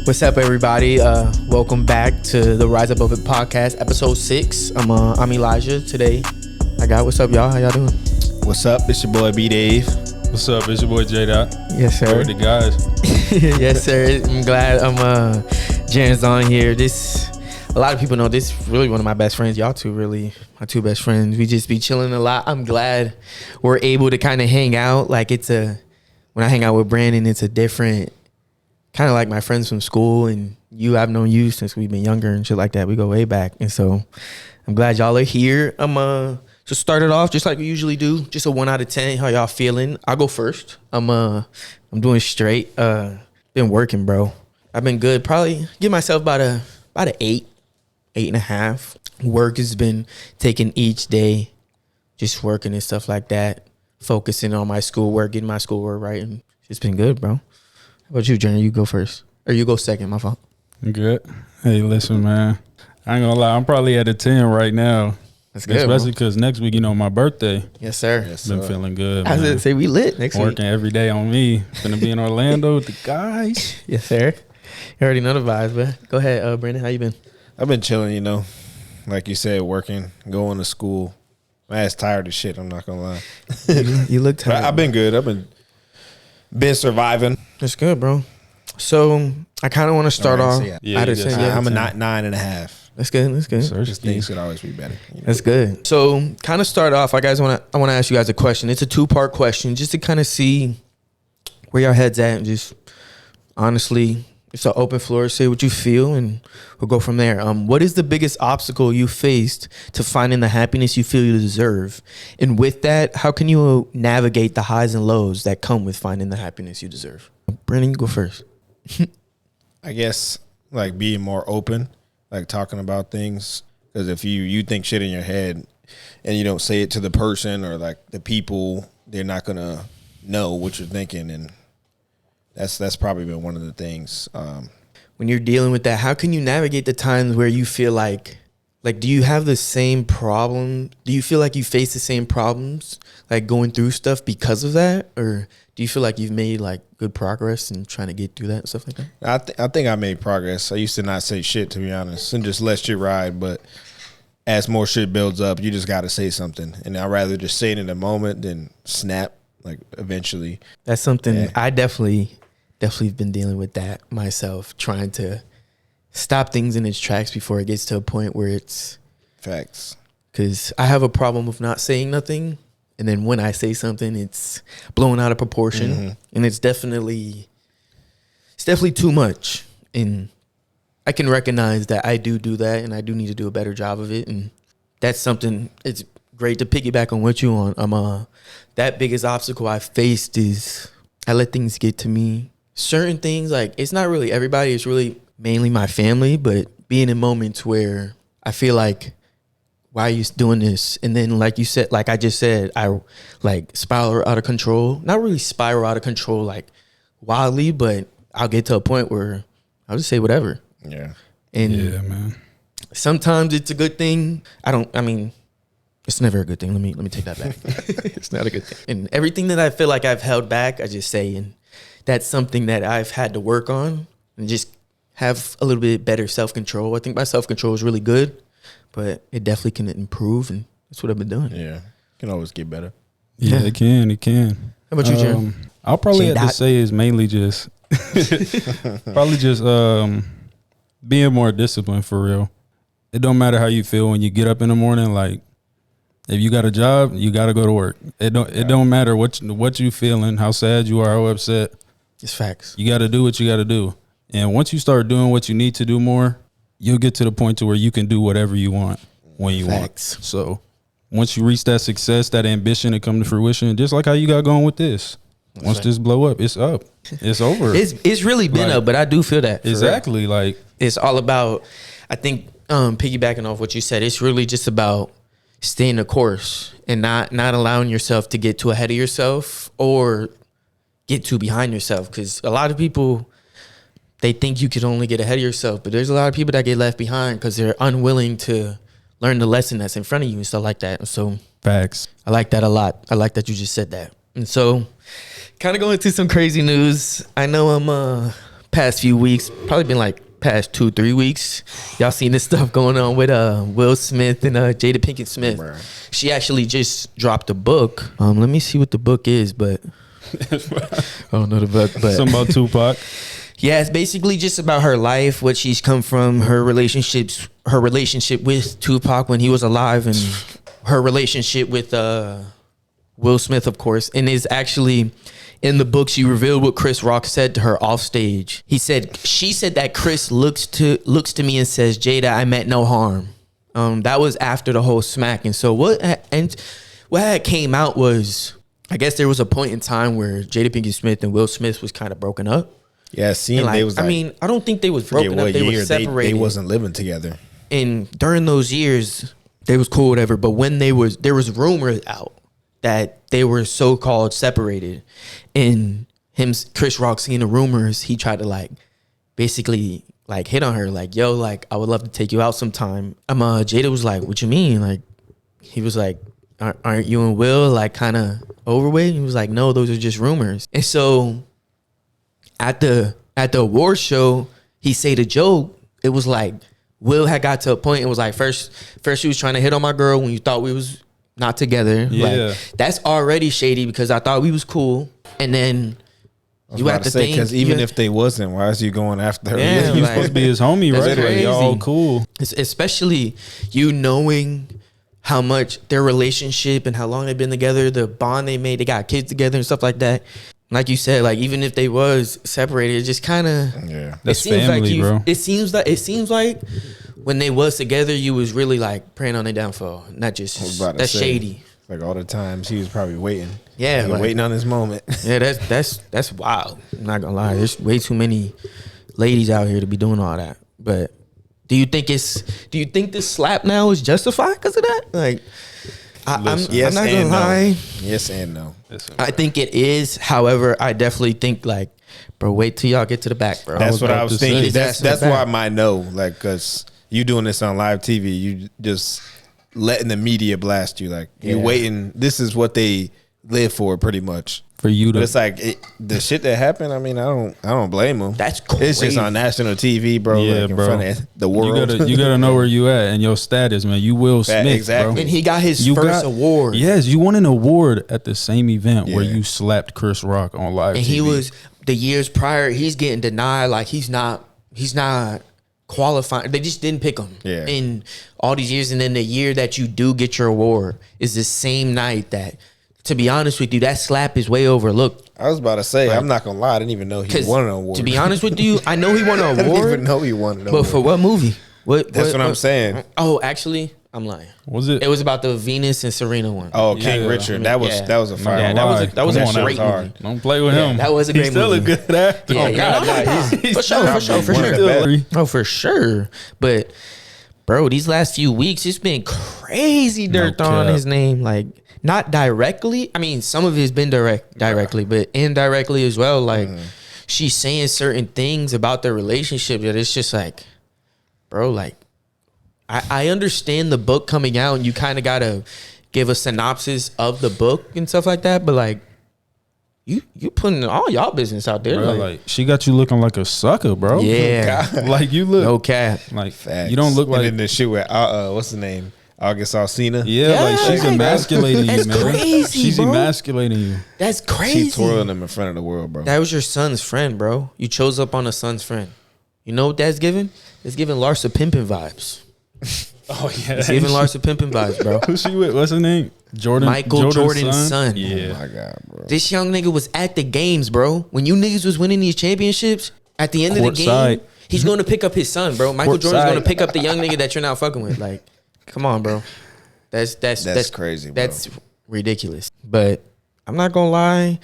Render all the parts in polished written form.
What's up, everybody? Welcome back to the Rise Above It podcast, episode 6. I'm Elijah. Today, what's up, y'all? How y'all doing? What's up? It's your boy B Dave. What's up? It's your boy J Dot. Yes, sir. With the guys. Yes, sir. I'm glad Jairenn's on here. A lot of people know this is really one of my best friends. Y'all two really my two best friends. We just be chilling a lot. I'm glad we're able to kind of hang out. Like when I hang out with Brandon, it's a different, kind of like my friends from school, and I've known you since we've been younger and shit like that. We go way back. And so I'm glad y'all are here. So start it off just like we usually do. Just a 1 out of 10. How y'all feeling? I'll go first. I'm doing straight. Been working, bro. I've been good. Probably give myself about an 8.5. Work has been taking each day, just working and stuff like that. Focusing on my schoolwork, getting my schoolwork right, and it's been good, bro. How about you, Jairenn? You go first, or you go second? My fault. Good. Hey, listen, man. I ain't gonna lie. I'm probably at a 10 right now. That's good, especially because next week, my birthday. Yes, sir. Been feeling good. I was gonna say we lit next week. Working every day on me. Gonna be in Orlando with the guys. Yes, sir. You already know the vibes, but go ahead, Brandon. How you been? I've been chilling, like you said, working, going to school. My ass tired as shit. I'm not gonna lie. You look tired. I've been good. I've been surviving. That's good, bro. So I kind of want to start off. Yeah, I'm a 9.5. That's good. That's good. Just things could always be better. That's good. So kind of start off. I want to ask you guys a question. It's a 2-part question, just to kind of see where your head's at, and just honestly, it's an open floor. Say what you feel, and we'll go from there. What is the biggest obstacle you faced to finding the happiness you feel you deserve? And with that, how can you navigate the highs and lows that come with finding the happiness you deserve? Brandon, you go first. I guess like being more open, like talking about things. Because if you think shit in your head and you don't say it to the person or like the people, they're not gonna know what you're thinking, and that's probably been one of the things. When you're dealing with that, how can you navigate the times where you feel like do you have the same problem? Do you feel like you face the same problems, like going through stuff because of that? Or do you feel like you've made like good progress in trying to get through that and stuff like that? I think I made progress. I used to not say shit, to be honest, and just let shit ride. But as more shit builds up, you just got to say something. And I'd rather just say it in the moment than snap, like eventually. That's something I definitely been dealing with that myself, trying to stop things in its tracks before it gets to a point where it's facts. Because I have a problem with not saying nothing, and then when I say something, it's blown out of proportion, and it's definitely too much. And I can recognize that I do that, and I do need to do a better job of it. And that's something. It's great to piggyback on what you on. That biggest obstacle I faced is I let things get to me. Certain things, like, it's not really everybody, it's really mainly my family, but being in moments where I feel like, why are you doing this? And then, like you said, like I just said, I like spiral out of control. Not really spiral out of control, like wildly, but I'll get to a point where I'll just say whatever. Yeah. And yeah, man. Sometimes it's a good thing. It's never a good thing. Let me take that back. It's not a good thing. And everything that I feel like I've held back, I just say, and that's something that I've had to work on and just have a little bit better self-control. I think my self-control is really good, but it definitely can improve, and that's what I've been doing. Yeah. Can always get better. Yeah, it can. How about you, Jairenn? I'll probably have to say is mainly just being more disciplined for real. It don't matter how you feel when you get up in the morning. Like, if you got a job, you got to go to work. It don't matter what you feeling, how sad you are, how upset. It's facts. You got to do what you got to do. And once you start doing what you need to do more, you'll get to the point to where you can do whatever you want when you want. So once you reach that success, that ambition to come to fruition, just like how you got going with this. Once this blow up, it's up. It's over. It's really been up, but I do feel that. Exactly. Like, it's all about, I think, piggybacking off what you said, it's really just about staying the course and not allowing yourself to get too ahead of yourself or get too behind yourself. Because a lot of people, they think you can only get ahead of yourself, but there's a lot of people that get left behind because they're unwilling to learn the lesson that's in front of you and stuff like that. And so facts. I like that a lot. I like that you just said that. And so kind of going into some crazy news. I know I'm past few weeks, probably been like past 2-3 weeks, y'all seen this stuff going on with Will Smith and Jada Pinkett Smith. Bruh. She actually just dropped a book. Let me see what the book is, but I don't know the book. But Something about Tupac. yeah, it's basically just about her life, what she's come from, her relationship with Tupac when he was alive, and her relationship with Will Smith, of course. And is actually in the book, she revealed what Chris Rock said to her off stage. She said that Chris looks to me and says, "Jada, I meant no harm." That was after the whole smack. And so what had came out was, I guess there was a point in time where Jada Pinkett Smith and Will Smith was kind of broken up. Yeah, seeing Like, they was. Like, I mean, I don't think they was broken up. They were separated. They wasn't living together. And during those years, they was cool, whatever. But when there was rumors out that they were so-called separated, and Chris Rock, seeing the rumors, he tried to like basically like hit on her, like, yo, like, I would love to take you out sometime. Jada was like, what you mean? Like, he was like, aren't you and Will like kind of overweight? He was like, no, those are just rumors. And so at the award show, he said a joke. It was like, Will had got to a point and was like, first she was trying to hit on my girl when you thought we was not together. Yeah. Like, that's already shady because I thought we was cool. And then you have to think, because even if they wasn't, why is you going after her? Yeah, He was like, supposed to be his homie, that's right? Like, crazy. y'all cool. Especially you knowing how much their relationship and how long they've been together, the bond they made, they got kids together and stuff like that. Like you said, like even if they was separated, it just kind of That's family, bro. It seems like when they was together, you was really like praying on their downfall, not just that's shady. Like all the times he was probably waiting. Yeah, like, waiting on his moment. Yeah, that's wild. I'm not gonna lie. There's way too many ladies out here to be doing all that. But do you think this slap now is justified because of that? Like, I'm not gonna lie. Yes and no. I think it is. However, I definitely think like, bro, wait till y'all get to the back, bro. That's what I was thinking. That's why my no, like, because you doing this on live TV, you just letting the media blast you. Like, you waiting. This is what they live for, pretty much. For you to, but it's like the shit that happened. I mean, I don't blame them. That's crazy. It's just on national TV, bro. Yeah, like in bro. front of the world. You gotta know where you at and your status, man. You Will Smith, exactly. bro. And he got his first award. Yes, you won an award at the same event where you slapped Chris Rock on live. And TV. he was the years prior. He's getting denied. Like he's not qualifying. They just didn't pick him. Yeah. In all these years, and then the year that you do get your award is the same night that. To be honest with you, that slap is way overlooked. I was about to say, I'm not gonna lie, I didn't even know he won an award. To be honest with you, I know he won an award. I didn't even know he won an award. But for what movie? That's what I'm saying. Oh, actually, I'm lying. Was it? It was about the Venus and Serena one. Oh, King Richard. That was a fire. Yeah, that was a great movie. Don't play with him. That was a great He's still movie. a good actor. Yeah, for sure. Oh, for sure. But bro, these last few weeks, it's been crazy dirt on his name. Like, not directly. I mean, some of it's been directly, but indirectly as well. Like, she's saying certain things about their relationship that it's just like, bro, like, I understand the book coming out and you kind of got to give a synopsis of the book and stuff like that. But like, you putting all y'all business out there. Bro, like, she got you looking like a sucker, bro. Yeah. Like, you look. No cap. Like, Facts. you don't look like. And then the shit with, what's the name? August Alsina. Yeah, like she's emasculating you, That's man. crazy, She's bro. emasculating you. That's crazy. She's twirling him in front of the world, bro. That was your son's friend, bro. You chose up on a son's friend. You know what that's giving? It's giving Larsa Pimpin vibes. Oh yeah, It's giving Larsa Pimpin vibes, bro. Who's she with? What's her name? Michael Jordan's son. Yeah. Oh my God, bro. This young nigga was at the games, bro. When you niggas was winning these championships, at the end of the game, he's going to pick up his son, bro. Michael Jordan's going to pick up the young nigga that you're not fucking with. Like, come on, bro. That's crazy, bro. That's ridiculous. But I'm not gonna lie.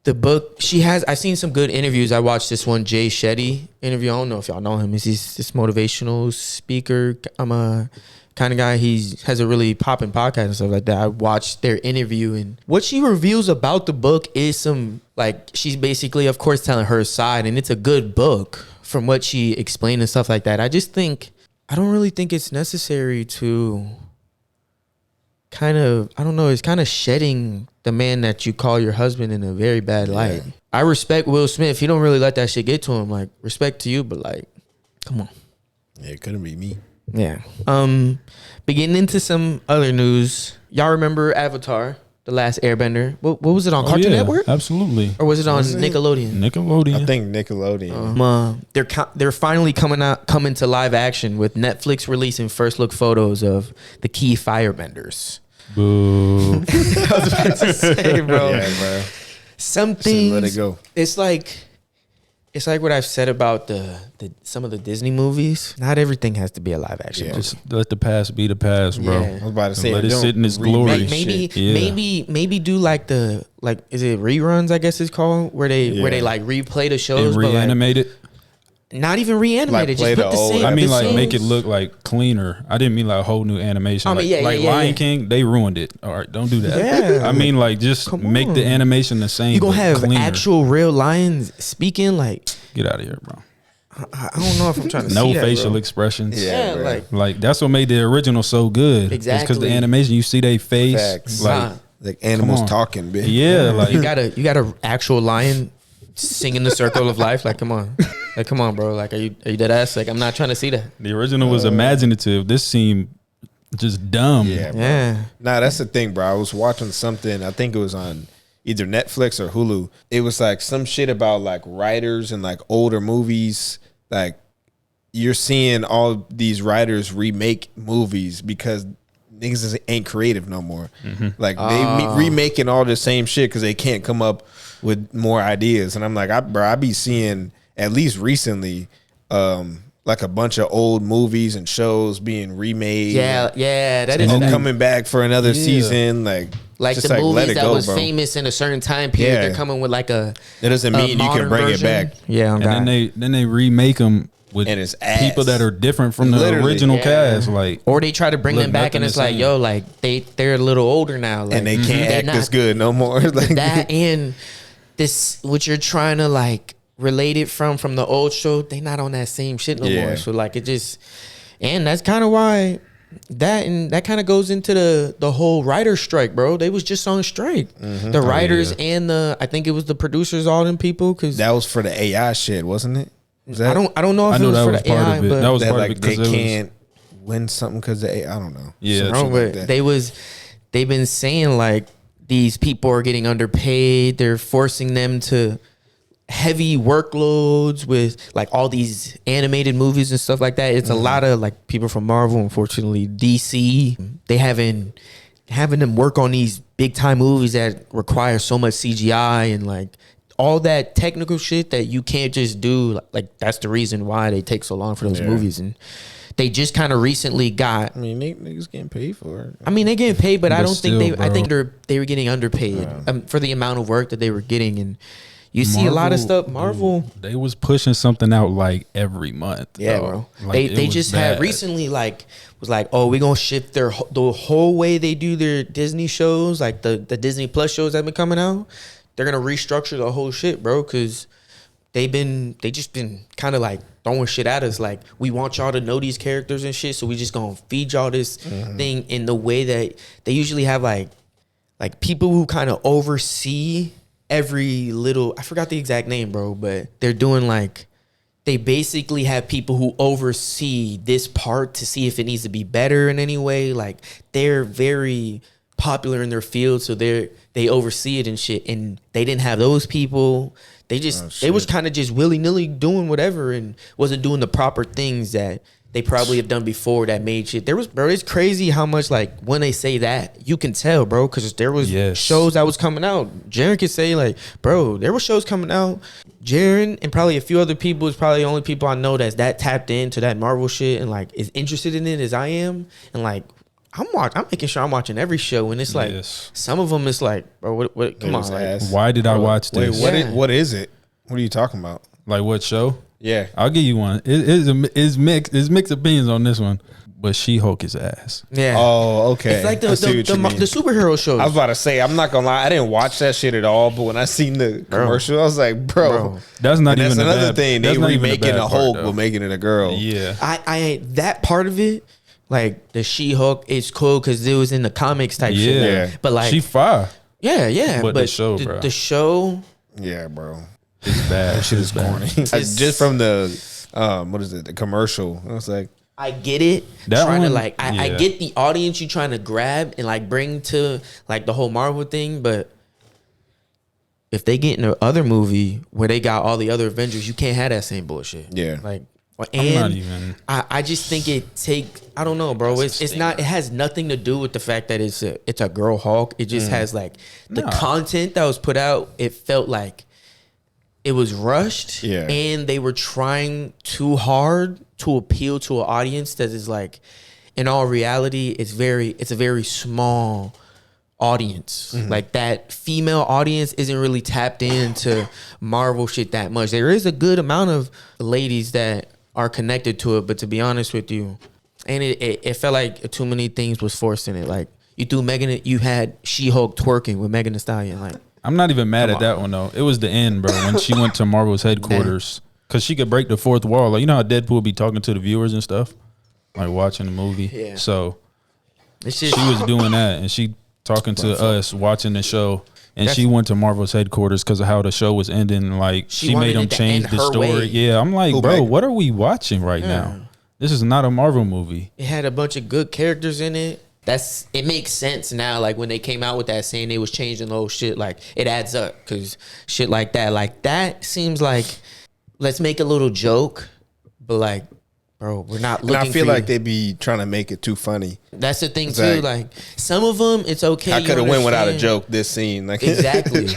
The book I've seen some good interviews. I watched this one Jay Shetty interview. I don't know if y'all know him. He's this motivational speaker. I'm a kind of guy. He has a really popping podcast and stuff like that. I watched their interview, and what she reveals about the book is some, like, she's basically, of course, telling her side, and it's a good book from what she explained and stuff like that. I don't really think it's necessary to kind of, I don't know, it's kind of shedding the man that you call your husband in a very bad light. I respect Will Smith. He don't really let that shit get to him. Like, respect to you, but like, come on. Yeah, it couldn't be me. Yeah. Beginning into some other news. Y'all remember Avatar, The Last Airbender? What was it on Cartoon Network? Absolutely. Or was it on Nickelodeon? Nickelodeon. I think Nickelodeon. They're finally coming to live action with Netflix releasing first look photos of the key firebenders. Boo. I was about to say, bro. Yeah, bro. Some things, let it go. It's like what I've said about some of the Disney movies. Not everything has to be a live action. Yeah. movie. Just let the past be the past, bro. Yeah. I was about to say, Let it don't sit in its remake glory. shit. Maybe do like is it reruns? I guess it's called where they like replay the shows, And but like, reanimate it. not even reanimated. Like, Just play put the the old same. I mean, like, episodes. make it look like cleaner. I didn't mean like a whole new animation. I mean, like Lion King, they ruined it. All right, don't do that. Yeah. I mean, like, just Come make the on. animation the same. You gonna but have cleaner. actual real lions speaking? Like, Get out of here, bro. I don't know if I'm trying to No see that, facial bro. expressions. Yeah, Yeah, bro. like Like, that's what made the original so good. Because the Exactly. animation, you see their face. Facts. Like, Like animals Come on. talking, bitch. yeah, like you got a actual lion singing the circle of life. Like, come on, bro. Like, are you dead ass? Like, I'm not trying to see that. the original was imaginative. This seemed just dumb. Yeah, bro. Yeah, Nah, that's the thing, bro. I was watching something. I think it was on either Netflix or Hulu. It was like some shit about like writers and like older movies. Like, you're seeing all these writers remake movies because niggas ain't creative no more. Like, they remaking all the same shit because they can't come up with more ideas. And I'm like, I be seeing at least recently, like a bunch of old movies and shows being remade. yeah. That And is then coming back for another season. Like just the movies that was bro. famous in a certain time period. Yeah. They're coming with like a. That doesn't mean you can modern bring version. it back. Yeah, And then they remake them with And it's ass. people that are different from the Literally. original Yeah. cast. Like, or they try to bring Look them back, and nothing it's the like, same. yo, like they're a little older now, like, And they can't they're act not- as good no more. Like that and this what you're trying to like relate it from the old show. They not on that same shit no Yeah. more. So like it just, and that's kind of why that kind of goes into the whole writer strike, bro. They was just on strike. The writers and I think it was the producers, all them people, because that was for the AI shit, wasn't it? Was I don't know if I it know was that for was the part AI, of it. but That was that part like of it they because it was. can't win something because the AI. I don't know. Yeah, Some bro, shit like but that. they've been saying like these people are getting underpaid. They're forcing them to heavy workloads with like all these animated movies and stuff like that. It's a lot of like people from Marvel, unfortunately, DC. They having them work on these big time movies that require so much CGI and like all that technical shit that you can't just do. Like that's the reason why they take so long for those movies. And they just kind of recently got. I mean, niggas getting paid for it. I mean, they getting paid, but I But don't still, think I bro. think they were getting underpaid for the amount of work that they were getting. And you see a lot of stuff. Marvel, They was pushing something out like every month. yeah, though. bro. Like, They it was just had bad. recently was like, oh, we're gonna shift the whole way they do their Disney shows, like the Disney Plus shows that been coming out. They're gonna restructure the whole shit, bro, because they just been kind of like throwing shit at us. Like, we want y'all to know these characters and shit, so we just gonna feed y'all this thing in the way that they usually have like people who kind of oversee every little. I forgot the exact name, bro, but they're doing like. They basically have people who oversee this part to see if it needs to be better in any way. Like, they're very popular in their field, so they oversee it and shit. And they didn't have those people. They just they was kind of just willy nilly doing whatever and wasn't doing the proper things that they probably have done before that made shit. Bro, it's crazy how much like when they say that you can tell, bro, because there was shows that was coming out. Jairenn could say like, bro, there were shows coming out. Jairenn and probably a few other people is probably the only people I know that's that tapped into that Marvel shit and like is interested in it as I am. And like I'm making sure I'm watching every show, and it's like some of them it's like, bro, what come on, like, Why did I watch Wait, this? what is it? What are you talking about? Like, what show? Yeah. I'll give you one. It's mixed opinions on this one, but She-Hulk is ass. yeah. Oh, okay. It's like the I see what you mean. superhero shows. I was about to say, I'm not gonna lie, I didn't watch that shit at all. But when I seen the commercial, I was like, bro. That's not And even that's a another bad, thing. They that's not even remaking bad a part, Hulk, though. but making it a girl. Yeah. I that part of it, Like the She-Hulk is cool because it was in the comics type shit. Yeah. But like she fire. Yeah. But the show, bro. The show. Yeah, bro. It's bad. That shit is bad. corny. Just from the what is it? The commercial. I was like, I get it. That trying one, to like, I get the audience you trying to grab and like bring to like the whole Marvel thing, but if they get in the other movie where they got all the other Avengers, you can't have that same bullshit. Yeah. Like, I'm not even. I just think I don't know, bro. It's not. It has nothing to do with the fact that it's a girl Hulk. It just has like the content that was put out. It felt like it was rushed. Yeah. And they were trying too hard to appeal to an audience that is like, in all reality, it's a very small audience. Like that female audience isn't really tapped into Marvel shit that much. There is a good amount of ladies that are connected to it, but to be honest with you, and it felt like too many things was forced in it. Like you had She-Hulk twerking with Megan Thee Stallion. Like, I'm not even mad at that one though. It was the end, bro, when she went to Marvel's headquarters because she could break the fourth wall. Like, you know how Deadpool be talking to the viewers and stuff, like watching the movie. Yeah. So it's just, she was doing that, and she talking to us watching the show. And she went to Marvel's headquarters because of how the show was ending. Like, she made them change the story. Way. Yeah, I'm like, bro, what are we watching right now? This is not a Marvel movie. It had a bunch of good characters in it. It makes sense now. Like when they came out with that saying they was changing the whole shit, like it adds up because shit like that seems like let's make a little joke, but like, bro, we're not looking. And I feel like they be trying to make it too funny. That's the thing too. Like some of them, it's okay. I could have went without a joke this scene. Like exactly.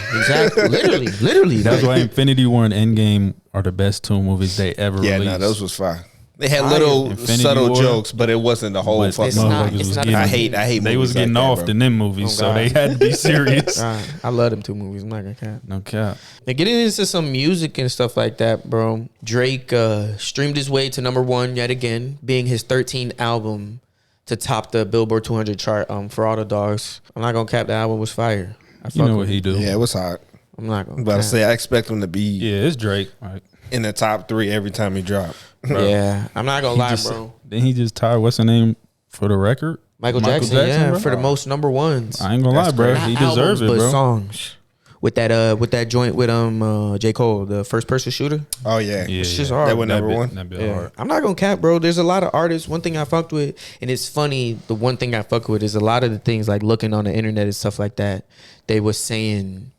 Literally. That's why Infinity War and Endgame are the best two movies they ever released. Yeah, no, those was fire. They had little subtle jokes, but it wasn't the whole fucking movie. I hate they was getting like off that, in them movies, so they had to be serious. I love them two movies. I'm not gonna cap. No cap. Now getting into some music and stuff like that, bro. Drake streamed his way to #1 yet again, being his 13th album to top the Billboard 200 chart. For all the dogs, I'm not gonna cap. The album was fire. You know what he do? Yeah, it was hot. I'm not gonna. But I say I expect him to be. Yeah, it's Drake. Right. In the top 3 every time he drop. Yeah, I'm not gonna lie, bro. Then he just tied what's the name for the record? Michael Jackson, yeah, bro? For the most #1s. I ain't gonna lie, bro. He deserves it, bro. Songs with that joint with J. Cole, the first person shooter. Oh yeah, it's just hard. That went #1. That'd be hard. I'm not gonna cap, bro. There's a lot of artists. One thing I fucked with, and it's funny. The one thing I fuck with is a lot of the things like looking on the internet and stuff like that. They was saying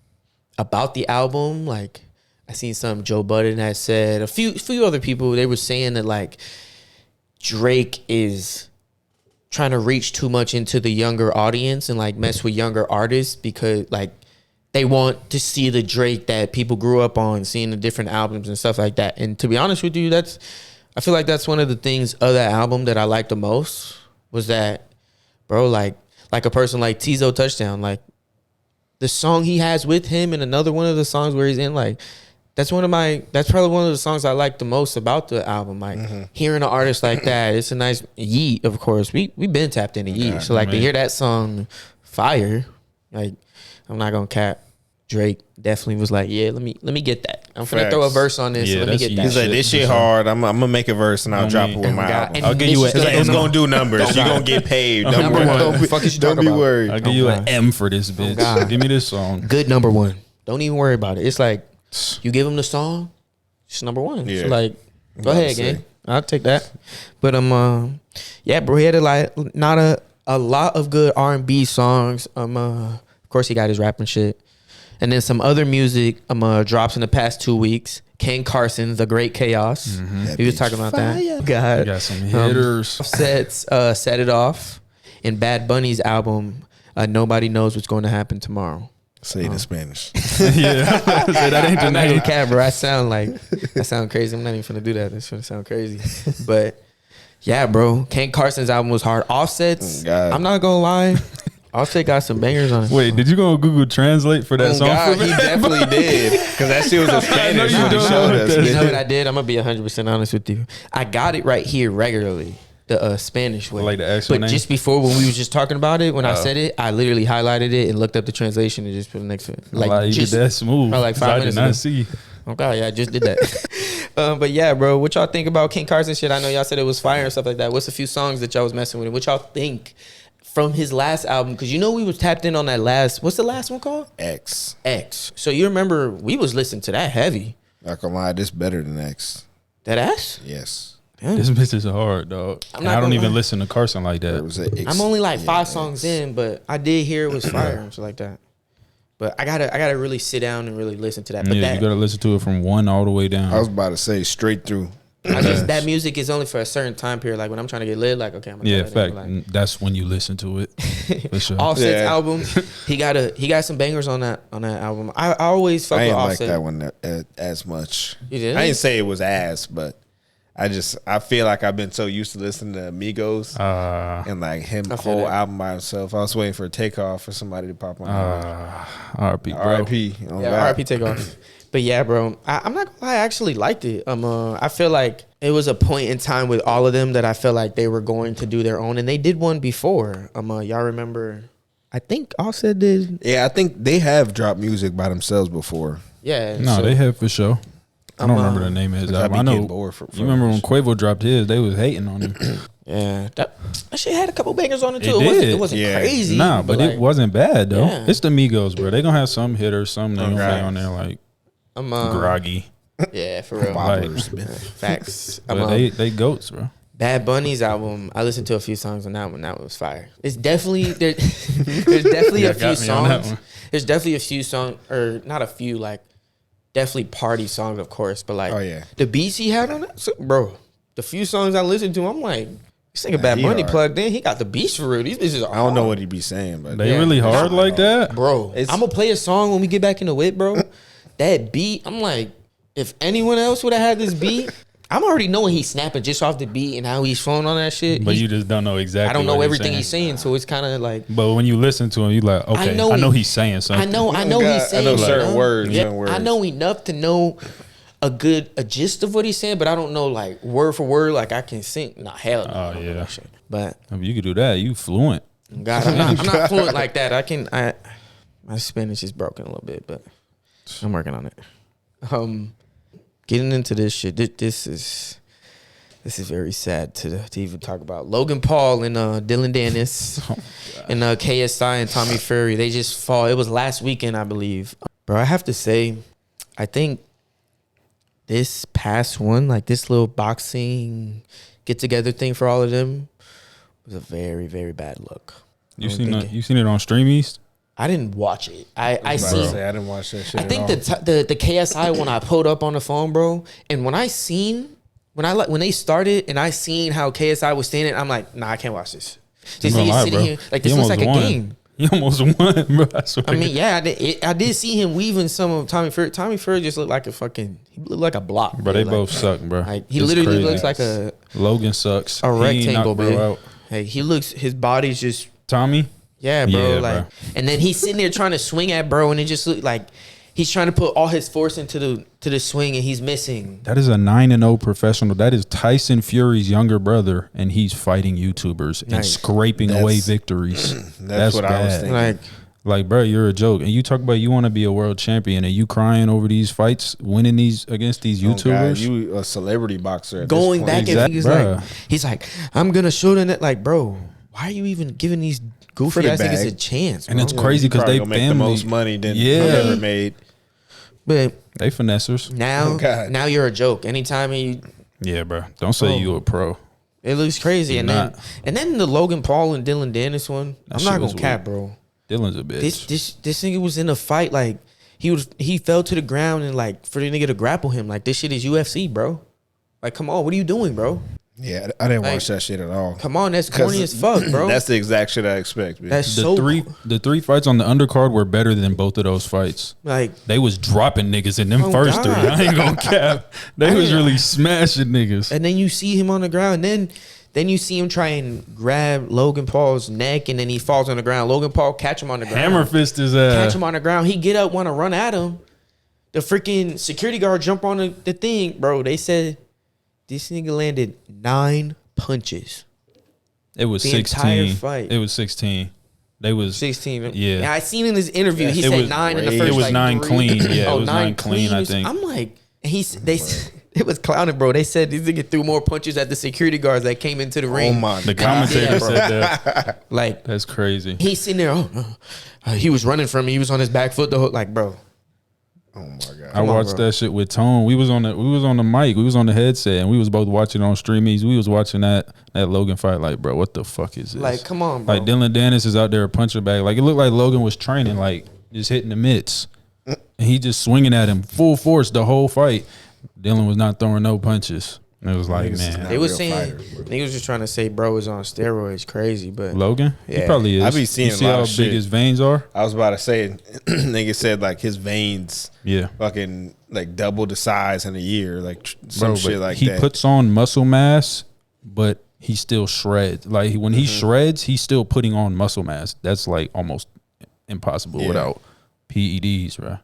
about the album, like. I seen some Joe Budden had said, a few other people, they were saying that like Drake is trying to reach too much into the younger audience and like mess with younger artists because like they want to see the Drake that people grew up on, seeing the different albums and stuff like that. And to be honest with you, I feel like that's one of the things of that album that I liked the most was that, bro, like a person like Tizo Touchdown, like the song he has with him and another one of the songs where he's in, like, that's probably one of the songs I like the most about the album. Like hearing an artist like that, it's a nice Yeet, of course. We been tapped into Yeet. So like to hear that song fire, like I'm not gonna cap. Drake definitely was like, yeah, let me get that. I'm finna throw a verse on this. Yeah, let me get that. He's like, this shit hard. I'm gonna make a verse and I'll drop it with my album. I'll give you an it's gonna do numbers. You're gonna get paid. Don't be worried. I'll give you an M for this bitch. Give me this song. Good #1. Don't even worry about it. It's like you give him the song, it's #1. Yeah. So like, go ahead, gang. I'll take that. But yeah, bro, he had not a lot of good R&B songs. Of course he got his rapping shit. And then some other music drops in the past 2 weeks. Ken Carson, The Great Chaos. Mm-hmm. He was talking about that. God. Got some hitters. Set It Off. And Bad Bunny's album, Nobody Knows What's Going to Happen Tomorrow. Say it in Spanish. Yeah. That ain't the I'm not name. even cat, bro. I sound crazy. I'm not even finna do that. It's gonna sound crazy. But yeah, bro. Ken Carson's album was hard. Offset's, I'm not gonna lie. Offset got some bangers on it. Wait, did you go on Google Translate for that song? God, he definitely did. Because that shit was in Spanish when he showed us. You know what I did? I'm gonna be 100% honest with you. I got it right here regularly. The Spanish way. Like the actual but name? Just before when we was just talking about it, when I said it, I literally highlighted it and looked up the translation and just put it next to it. Like you just did that smooth. like 5 minutes I did not ago. see. Oh God, yeah, I just did that. But yeah, bro, what y'all think about King Carson shit? I know y'all said it was fire and stuff like that. What's a few songs that y'all was messing with? What y'all think from his last album? Because you know we was tapped in on that last. What's the last one called? X. So you remember we was listening to that heavy. Not gonna lie, this better than X. That ass? Yes. Damn. This bitch is hard, dog. I don't even listen to Carson like that. I'm only like 5 songs in, but I did hear it was fire and shit like that. But I gotta really sit down and really listen to that. But yeah, you gotta listen to it from 1 all the way down. I was about to say straight through. That music is only for a certain time period. Like when I'm trying to get lit, like okay, I'm gonna in fact, that's when you listen to it. For sure. Offset's album, he got some bangers on that album. I always fuck with Offset. I didn't like that one as much. You did? I didn't say it was ass, but I feel like I've been so used to listening to Migos and like him whole album by himself. I was waiting for a Takeoff for somebody to pop on. R.I.P. bro. R.I.P. R.I.P. Takeoff. But yeah, bro, I'm not gonna lie, I actually liked it. I feel like it was a point in time with all of them that I felt like they were going to do their own, and they did one before. Y'all remember? I think Offset did. Yeah, I think they have dropped music by themselves before. Yeah, no, they have for sure. I don't remember the name of his album. I know. You remember when Quavo dropped his? They was hating on him. Yeah, that shit had a couple bangers on it too. It wasn't crazy. Nah, but it wasn't bad though. Yeah. It's the Migos, bro. They gonna have some hitters, some they gonna play on there like groggy. Yeah, for real. Facts. But they goats, bro. Bad Bunny's album, I listened to a few songs on that one. That was fire. It's definitely there's definitely a few songs. There's definitely a few songs, or not a few, like definitely party songs, of course. But like, the beats he had on it, so, bro. The few songs I listened to, I'm like, this nigga Bad Bunny plugged in. He got the beats for real. These bitches are I don't know what he be saying, but they really hard like that, bro. I'm gonna play a song when we get back in the whip, bro. That beat, I'm like, if anyone else would have had this beat, I'm already knowing he's snapping just off the beat and how he's flowing on that shit. But you just don't know exactly. I don't know everything he's saying, so it's kind of like. But when you listen to him, you like, okay, I know he's saying something. I know he's saying. I know certain words. I know enough to know a gist of what he's saying, but I don't know like word for word. Like I can sing. Nah, hell no. Oh yeah. But if you could do that, you fluent. God, I'm not fluent like that. My Spanish is broken a little bit, but I'm working on it. Getting into this shit. This is very sad to even talk about. Logan Paul and Dylan Dennis and KSI and Tommy Fury. They just fall. It was last weekend, I believe. Bro, I have to say, I think this past one, like this little boxing get together thing for all of them, was a very, very bad look. You seen it on Streamies? I didn't watch it. I didn't watch that shit. I think the KSI one I pulled up on the phone, bro, and when they started and I seen how KSI was standing, I'm like, nah, I can't watch this. This nigga sitting here like this looks like a game. He almost won, bro. I mean, yeah, I did see him weaving some of Tommy Fury. Tommy Fury just looked like he looked like a block. Bro, they both suck, bro. Like, he literally looks like Logan sucks. A rectangle, bro. Hey, his body's just Tommy. Yeah, bro. Yeah, like, bro. And then he's sitting there trying to swing at bro, and it just looked like he's trying to put all his force into the swing, and he's missing. That is a 9-0 professional. That is Tyson Fury's younger brother, and he's fighting YouTubers and scraping away victories. That's what bad. I was thinking. Like, bro, you're a joke. And you talk about you want to be a world champion, and you crying over these fights, winning these against these YouTubers. God, you a celebrity boxer. Going back and he's like, I'm gonna shoot in it. Like, bro, why are you even giving these goofy ass niggas a chance, bro? And it's crazy because they make the most money than ever made. But they finessers. Now you're a joke. Anytime you, bro. Don't say you a pro. It looks crazy. And then the Logan Paul and Dylan Dennis one. I'm not gonna cap, bro. Dylan's a bitch. This nigga was in a fight. Like he fell to the ground, and like for the nigga to grapple him. Like this shit is UFC, bro. Like come on, what are you doing, bro? Yeah, I didn't watch that shit at all. Come on, that's corny as fuck, bro. That's the exact shit I expect. Man. That's the three fights on the undercard were better than both of those fights. Like they was dropping niggas in them first three. I ain't gonna cap. They was really smashing niggas. And then you see him on the ground. And then you see him try and grab Logan Paul's neck, and then he falls on the ground. Logan Paul catch him on the ground. Hammer fist his ass. Catch him on the ground. He get up, want to run at him. The freaking security guard jump on the thing, bro. They said this nigga landed 9 punches. It was 16. It was 16. They was 16. Yeah. I seen in his interview he said 9 in the first. It was 9 3. clean. Yeah, it was 9 clean. I think. I'm like, It was clowning, bro. They said this nigga threw more punches at the security guards that came into the ring. Oh my The God. commentator Yeah, said that. Like, That's crazy. he's sitting there. Oh, no. He was running from me. He was on his back foot. The whole, like, bro. Oh my God. I watched that shit with Tone. We was on the mic. We was on the headset, and we was both watching on streamies. We was watching that Logan fight. Like, bro, what the fuck is this? Like, come on, bro. Like Dylan Dennis is out there punching back. Like it looked like Logan was training, like just hitting the mitts, and he just swinging at him full force the whole fight. Dylan was not throwing no punches. And it was like, man, They was real saying fighters, bro. niggas was just trying to say bro is on steroids, crazy, but Logan, he Yeah. probably is. I be seeing you see a lot how of big shit. his veins are. I was about to say, nigga said like his veins Yeah, fucking like double the size in a year, like some bro, shit but like he that. puts on muscle mass, but he still shreds. Like when he shreds, he's still putting on muscle mass. That's like almost impossible Yeah. without PEDs, bro.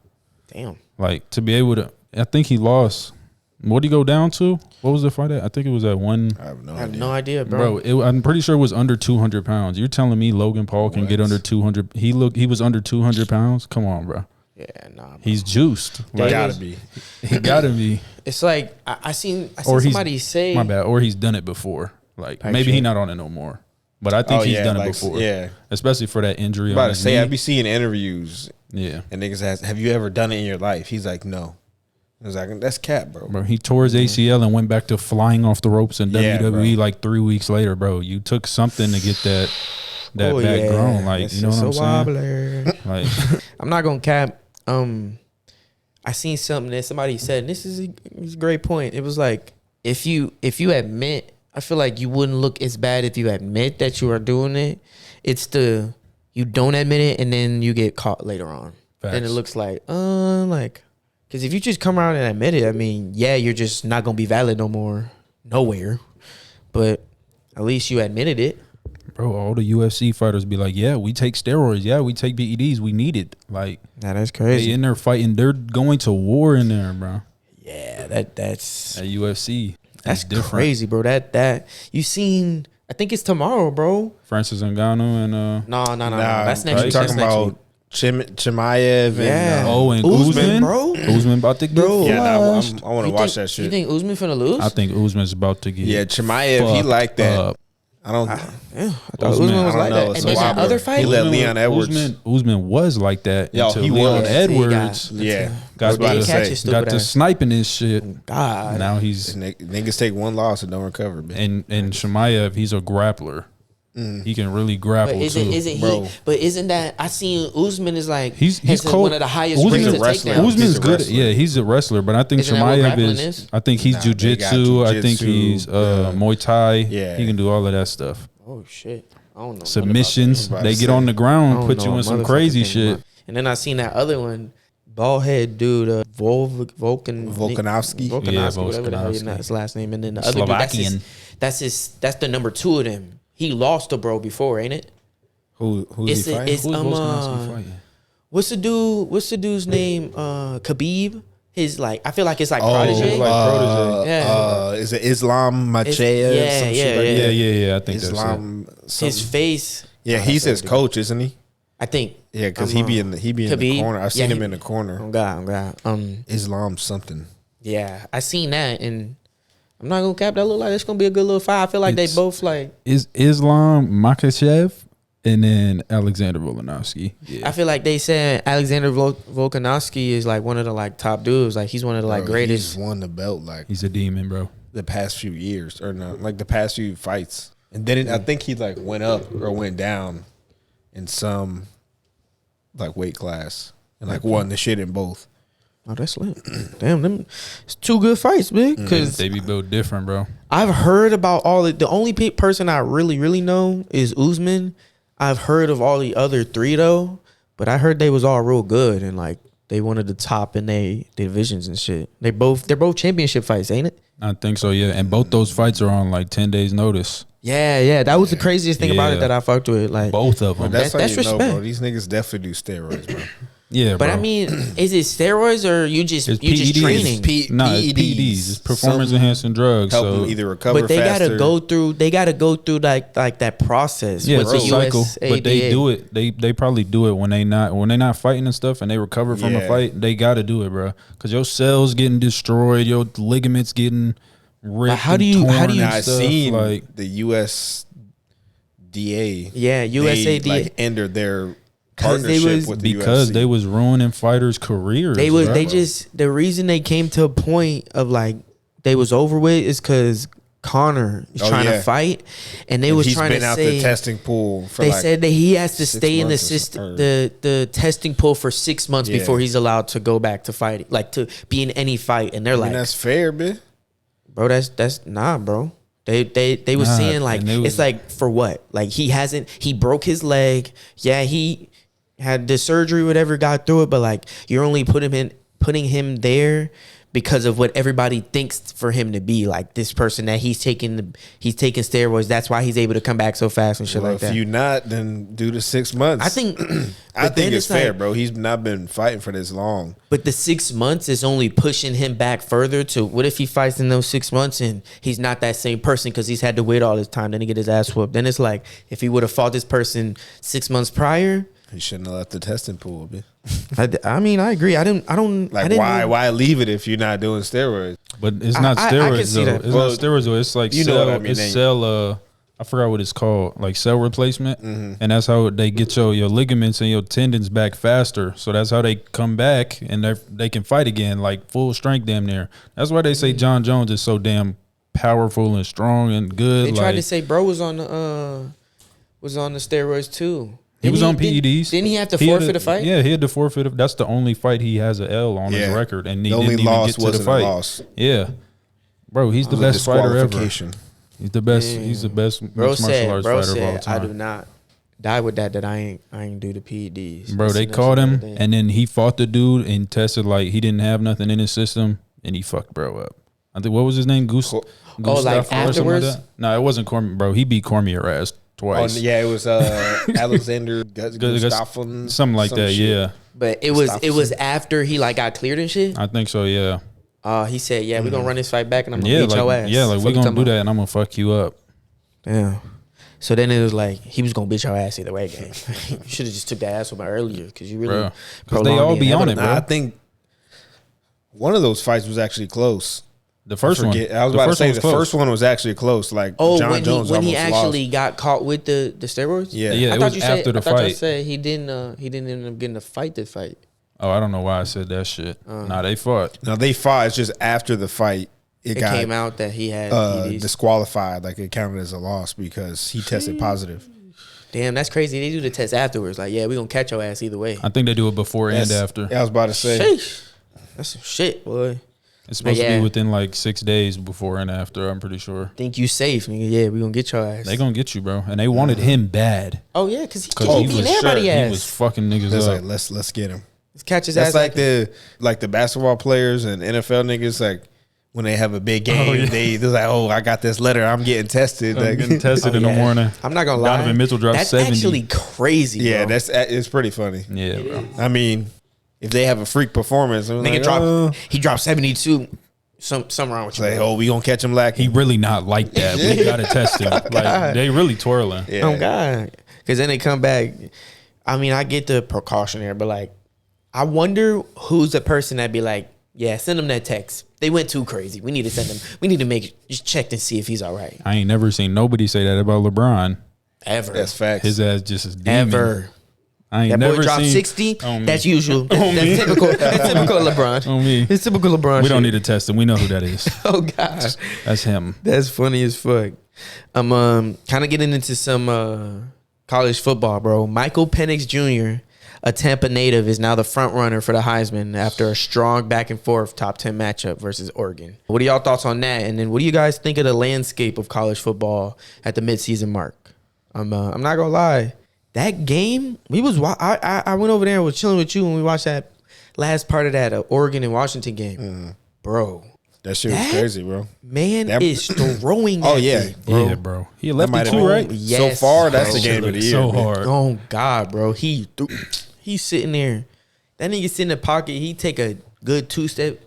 damn. Like to be able to, I think he lost. What did he go down to? What was the fight at? I think it was at one. I have no I have idea. no idea, bro. I'm pretty sure it was under 200 pounds. You're telling me Logan Paul can get What? under 200? He was under 200 pounds. Come on, bro. Yeah, nah. Bro. He's juiced. Like, Gotta be. he gotta be. It's like I seen Or he's- somebody say My bad. Or he's done it before. Like Type maybe shit. he's not on it no more. But I think Oh, he's yeah, done like, it before. yeah. Especially for that injury. I'm about on to his say, knee. I be seeing interviews Yeah. and niggas ask, have you ever done it in your life? He's like, no. I was like, that's cap, bro. Bro, he tore his ACL and went back to flying off the ropes in Yeah, WWE bro. like 3 weeks later, bro. You took something to get that oh, back yeah, grown. Like, that's you know what just I'm a saying? wobbler. Like, I'm not gonna cap. I seen something that somebody said. And this is a great point. It was like if you admit, I feel like you wouldn't look as bad if you admit that you are doing it. It's the you don't admit it and then you get caught later on. Then it Facts. looks like because if you just come around and admit it, I mean, yeah, you're just not gonna be valid no more, nowhere. But at least you admitted it. bro, all the UFC fighters be like, yeah, we take steroids. Yeah, we take PEDs. We need it. Like, Nah, that's they crazy. in there fighting. They're going to war in there, bro. Yeah, that's At UFC. that's It's different. crazy, bro. That you seen? I think it's tomorrow, bro. Francis Ngannou and No. Nah, That's next you week. talking That's next about week. Chimaev and Yeah. and Usman, Usman, bro. Usman about to get Bro. yeah, nah, flushed. I want to You watch think- that shit. You think Usman finna lose? I think Usman's about to get Yeah, Chimaev, he fucked like that. up. I don't. Yeah, I thought Usman, Usman was I like don't know, that. it's And a then that wobbler. other fight, He let Leon Edwards. Usman was like that Yo, until he Leon was. Edwards Yeah, got that's what I to, was catch say. his stupid got to ass. sniping his shit. God. Now he's Niggas take one loss and don't recover, man. and Chimaev, he's a grappler. He can really grapple But too. isn't Bro. he? But isn't that I seen Usman is like He's has cold. one of the highest Usman's rates a of wrestler. takedowns. He's Usman's a good. wrestler. Yeah, he's a wrestler, but I think Isn't that what Chimaev grappling is. is? I think he's Nah, they got jujitsu. I think jujitsu, he's Muay Thai. Yeah. He can do all of that stuff. Oh shit! I don't know. Submissions. about They to get say. on the I ground, don't put know you a in some motherfucking crazy thing shit. about- And then I seen that other one, bald head dude, Volkanovski? Volkanovski, whatever the hell Volkanovski. his last name. And then the other Slovakian. dude, that's the number 2 of them. He lost to bro before, ain't it? Who's It's he a- fighting? it's- Who's Um, Volkanovski fighting? What's the dude's name? Khabib. His like I feel like it's like Oh, protege. like protege. Yeah. Is it Islam Machev? yeah, some yeah, shit like yeah. that? Yeah. I think Islam. His something. face. Yeah, Oh, he's that's his what coach, isn't he? I think. Yeah, because he be in the Khabib? corner. I've Yeah, seen him he- in the corner. Oh God. Islam something. Yeah, I seen that, and I'm not gonna cap that. Look like it's gonna be a good little fight. I feel like It's- they both like. Is Islam Makhachev and then Alexander Volkanovski. Yeah. I feel like they said Alexander Volkanovski is like one of the like top dudes. Like he's one of the like Bro, greatest. He's won the belt like He's a demon, bro. the past few years, or no, like the past few fights. And then I think he like went up or went down in some like weight class and like won the shit in both. Oh, that's lit. Damn, them it's 2 good fights, big. Because They be built different, bro. I've heard about all the only person I really know is Usman. I've heard of all the other 3 though, but I heard they was all real good and like they wanted the top in their divisions and shit. They're both championship fights, ain't it? I think so, yeah. And both those fights are on like 10 days notice. Yeah. That was the craziest thing about it Yeah. that I fucked with. Like Both of them. But that's how that's you know, respect. bro. These niggas definitely do steroids, bro. Yeah, But bro. I mean, is it steroids or you just training? It's PEDs. It's performance enhancing drugs. Help So them either recover But they faster. gotta go through like that process. yeah, with it's a the cycle. USADA. But they do it. They probably do it when they not fighting and stuff, and they recover from a Yeah. fight. They got to do it, bro. Because your cells getting destroyed, your ligaments getting ripped. how do and you- torn how do you- and I stuff, seen like the USDA. Yeah, USADA. They, like, ended their 'Cause they partnership was- with the because UFC. they was ruining fighters' careers. They was bro. they just the reason they came to a point of like they was over with is because Connor is Oh, trying to yeah. fight, and they And was he's trying been to out say the testing pool for they like, said that he has to 6 stay in the months or system, something. the testing pool for 6 months Yeah. before he's allowed to go back to fighting, like to be in any fight. And they're I mean, like, that's fair, man. bro, that's nah, bro. They was Nah, saying like and they was- it's like for what? Like he broke his leg. Yeah, he had the surgery, whatever, got through it, but like you're only putting him there because of what everybody thinks for him to be, like this person that he's taking steroids. That's why he's able to come back so fast and shit Well, like if that. you not, then do the 6 months. I think I but think then it's fair, like- bro. He's not been fighting for this long. But the 6 months is only pushing him back further to what if he fights in those 6 months and he's not that same person because he's had to wait all this time, then he get his ass whooped. Then it's like if he would have fought this person 6 months prior. He shouldn't have left the testing pool, man. I mean, I agree. I didn't Like, know. why leave it if you're not doing steroids? But it's not I can steroids see though. that. It's Well, not steroids though. It's like you know cell. what I mean, It's ain't cell. I forgot what it's called. Like cell replacement, and that's how they get your ligaments and your tendons back faster. So that's how they come back and they can fight again, like full strength, damn near. That's why they say John Jones is so damn powerful and strong and good. They like, tried to say bro was on the steroids too. he was on Didn't- PEDs. Didn't he have to He had forfeit a fight? Yeah, he had to forfeit. That's the only fight he has a L on his Yeah. record, and he The only didn't even loss get to the wasn't a fight. loss. Yeah, bro, he's the It was a best fighter ever. disqualification. He's the best. Damn. He's the best Bro mixed martial arts bro fighter of all said, time. I do not die with that. That I ain't do the PEDs. Bro, they Listen to caught that him, shit the other day. and then he fought the dude and tested like he didn't have nothing in his system, and he fucked bro up. I think what was his name? like Gustavo or something afterwards? like that? No, it wasn't Cormier, bro. He beat Cormier ass Oh, twice. yeah, it was Alexander Gustafsson. Something like some that. shit. Yeah, But it was after he like got cleared and shit. I think so. Yeah, He said, "Yeah, we're gonna run this fight back, and I'm gonna yeah, beat your ass." like yeah, like Fuck we you gonna talking do about? that, and I'm gonna fuck you up. Damn. So then it was like he was gonna beat your ass either way, gang. You should have just took that ass about earlier because you really. Bro, 'cause they all prolonged the be on it, inevitable. bro. Nah, I think one of those fights was actually close. The first one. I was The about to first say one was the close. first one was actually close. Like Oh, John when Jones he almost actually lost. got caught with the steroids. Yeah. Yeah, I it thought was you said after the I thought you fight. said he didn't end up getting a fight. That fight. Oh, I don't know why I said that shit. Nah, they fought. No, they fought. It's just after the fight, It got came out that he had PEDs. disqualified. Like it counted as a loss because he tested positive. Damn, that's crazy. They do the test afterwards. Like, yeah, we gonna catch your ass either way. I think they do it before and That's- after. I was about to say. Sheesh. That's some shit, boy. It's supposed to yeah. be within like 6 days before and after. I'm pretty sure. Think you safe, nigga? Yeah, we gonna get your ass. They gonna get you, bro. And they wanted him bad Oh yeah, because he because keep he beating was everybody he ass. was fucking niggas That's up. like let's get him. Let's catch his That's ass. like the basketball players and NFL niggas like when they have a big game, they're like, oh, I got this letter, I'm getting tested. I'm Like, getting tested in the morning. I'm not gonna lie. Donovan Mitchell dropped That's 70. actually crazy. yeah, bro. it's pretty funny. Yeah, bro. I mean, if they have a freak performance, I'm Nigga like, dropped. He dropped 72. Something wrong with you. like, bro. oh, we gonna catch him lacking. He really not like that. We gotta test him. Like they really twirling. Yeah. Oh God, because then they come back. I mean, I get the precautionary, but like, I wonder who's the person that be like, yeah, send them that text. They went too crazy. We need to send them. We need to just check and see if he's all right. I ain't never seen nobody say that about LeBron. Ever. That's facts. His ass just is demon. Ever. I ain't That never boy dropped seen 60. on me. That's usual. That's typical. That's typical LeBron. On me. It's typical LeBron. We don't shit. need to test him. We know who that is. Oh God, That's him. that's funny as fuck. I'm kind of getting into some college football, bro. Michael Penix Jr., a Tampa native, is now the front runner for the Heisman after a strong back and forth top 10 matchup versus Oregon. What are y'all thoughts on that? And then what do you guys think of the landscape of college football at the midseason mark? I'm not gonna lie. That game, I went over there and was chilling with you when we watched that last part of that Oregon and Washington game. Bro, that shit was That- crazy, bro. man That- is throwing Oh, at yeah. me, bro. Yeah, bro. He That left might it have too, been- right? Yes, so far, that's bro. the game of the year. So man. hard. Oh God, bro. He's sitting there. That nigga sit in the pocket. He take a good 2-step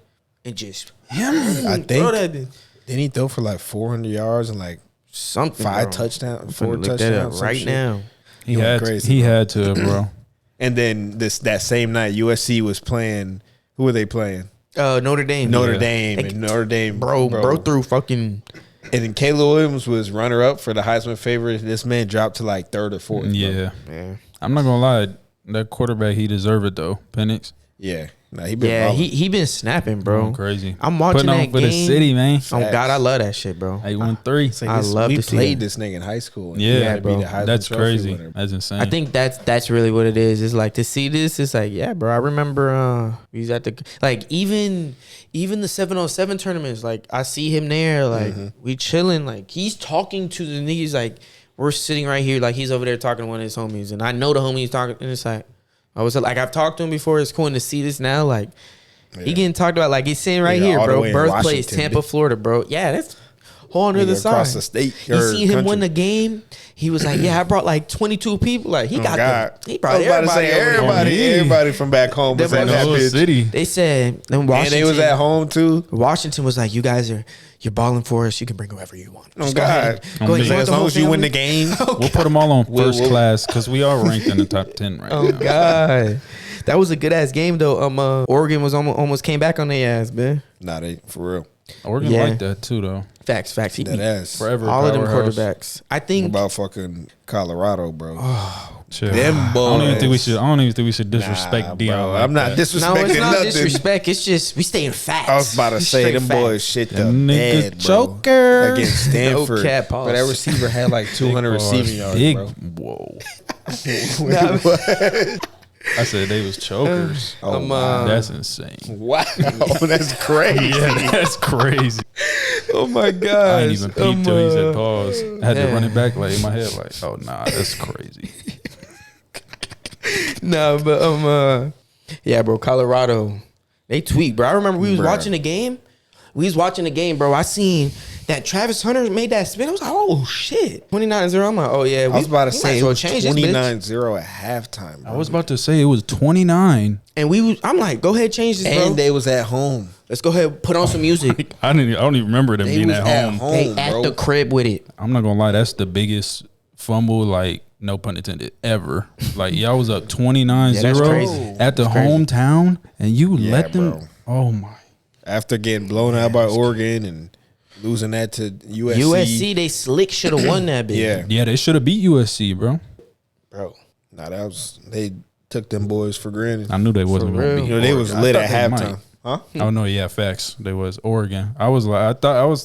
and just I think. throw that Didn't he throw for like 400 yards and like something. 5 bro. touchdowns, I'm 4 finna look that up touchdowns some right shit. now. He Going had crazy, he bro. had to, bro. And then that same night, USC was playing. Who were they playing? Notre Dame. Notre Yeah. Dame. And Notre Dame, Bro threw fucking. And then Caleb Williams was runner up for the Heisman favorite. This man dropped to like 3rd or 4th. bro. Yeah. I'm not gonna lie, that quarterback he deserved it though. Penix. Yeah. Nah, he been Yeah, balling. he been snapping, bro. Going crazy. I'm watching Putting that on for the game. city, man. Oh God, I love that shit, bro. 8-1-3. It's like I love we to see played that. this nigga in high school. And Yeah, he had to be bro. the Heisman That's Trophy crazy. winner. That's insane. I think that's really what it is. It's like to see this. It's like, yeah, bro. I remember we was at the like even the 7-on-7 tournaments. Like I see him there. Like we chilling. Like he's talking to the niggas. Like we're sitting right here. Like he's over there talking to one of his homies, and I know the homie's talking. And it's like I was like I've talked to him before. It's cool to see this now. Like he getting talked about. Like he's sitting right Yeah, here, all the bro. way in Birthplace, Washington, Tampa, dude. Florida, bro. Yeah, that's whole on the other Nigga across side. the state. You or see him country. win the game. He was like, "Yeah, I brought like 22 people. Like he Oh, got God. he I brought was about to everybody. say over there. everybody from back home was Them at that Whole bitch. city. They said, and And Washington, they was at home too. Washington was like, "You guys you're balling for us. You can bring whoever you want. Oh Just go God! ahead. Go ahead. You want As the long whole as you win the family?" game. We'll put them all on We'll- first class because we are ranked in the top 10 right Oh now. God, that was a good ass game though. Oregon was almost came back on their ass, man. Nah, they for real. Oregon Yeah. like that too, though. Facts. He That beat ass. Forever all of them powerhouse. quarterbacks. I What think about fucking Colorado, bro? Chill. Them I don't even think we boys. should. I don't even think we should disrespect Nah, Dion. bro. like I'm not that. disrespecting no, it's not nothing. disrespect. It's just we staying facts. I was about to We say straight them facts. boys shit the Them niggas bed, bro. chokers. Against Stanford, No cap, pause. but that receiver had like 200 receiving yards, Big. bro. Whoa. What? I said they was chokers. Oh, wow. That's insane. Wow, that's crazy. Yeah, that's crazy. Oh my God! I ain't even peeped till he said pause. I had to run it back like in my head, like, oh nah, that's crazy. No, but yeah, bro. Colorado, they tweak, bro. I remember we was Bruh. watching the game. We was watching the game, bro. I seen that Travis Hunter made that spin. I was like, oh shit, 29-0. I'm like, oh yeah. I was about to we might say as it well was change this bitch. 29-0 at halftime, bro. I was about to say it was 29. And I'm like, go ahead, change this, bro. And they was at home. Let's go ahead, put on some music. I don't even remember them They being was at home. They at bro. the crib with it. I'm not gonna lie, that's the biggest fumble, like no pun intended, ever. Like y'all was up 29-0 Yeah, that's crazy. at the hometown, and you let them. bro. Oh my! After getting blown out by Oregon and losing that to USC. USC, they slick should have won that bitch. Yeah, Yeah, they should have beat USC, bro. bro. Nah, that was they took them boys for granted. I knew they wasn't gonna real? beat. You know, they was Oregon. lit I at thought they halftime. might. Huh? Oh no, yeah, facts. They was Oregon. I was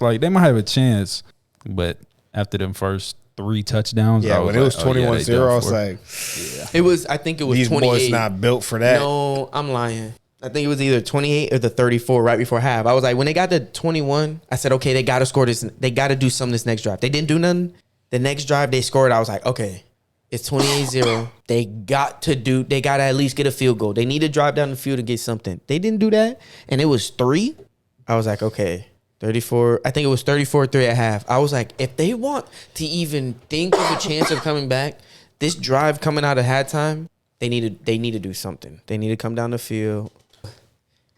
like, they might have a chance, but after them first 3 touchdowns, Yeah, I was when it was like, oh, yeah, 21-0, they done I was for. like, It was. I think it was these 28. boys not built for that. No, I'm lying. I think it was either 28 or the 34 right before half. I was like, when they got to 21, I said, okay, they got to score this. They got to do something this next drive. They didn't do nothing. The next drive they scored, I was like, okay, it's 28-0. They got to at least get a field goal. They need to drive down the field to get something. They didn't do that. And it was 3. I was like, okay, 34. I think it was 34-3 at half. I was like, if they want to even think of a chance of coming back, this drive coming out of halftime, they need to do something. They need to come down the field.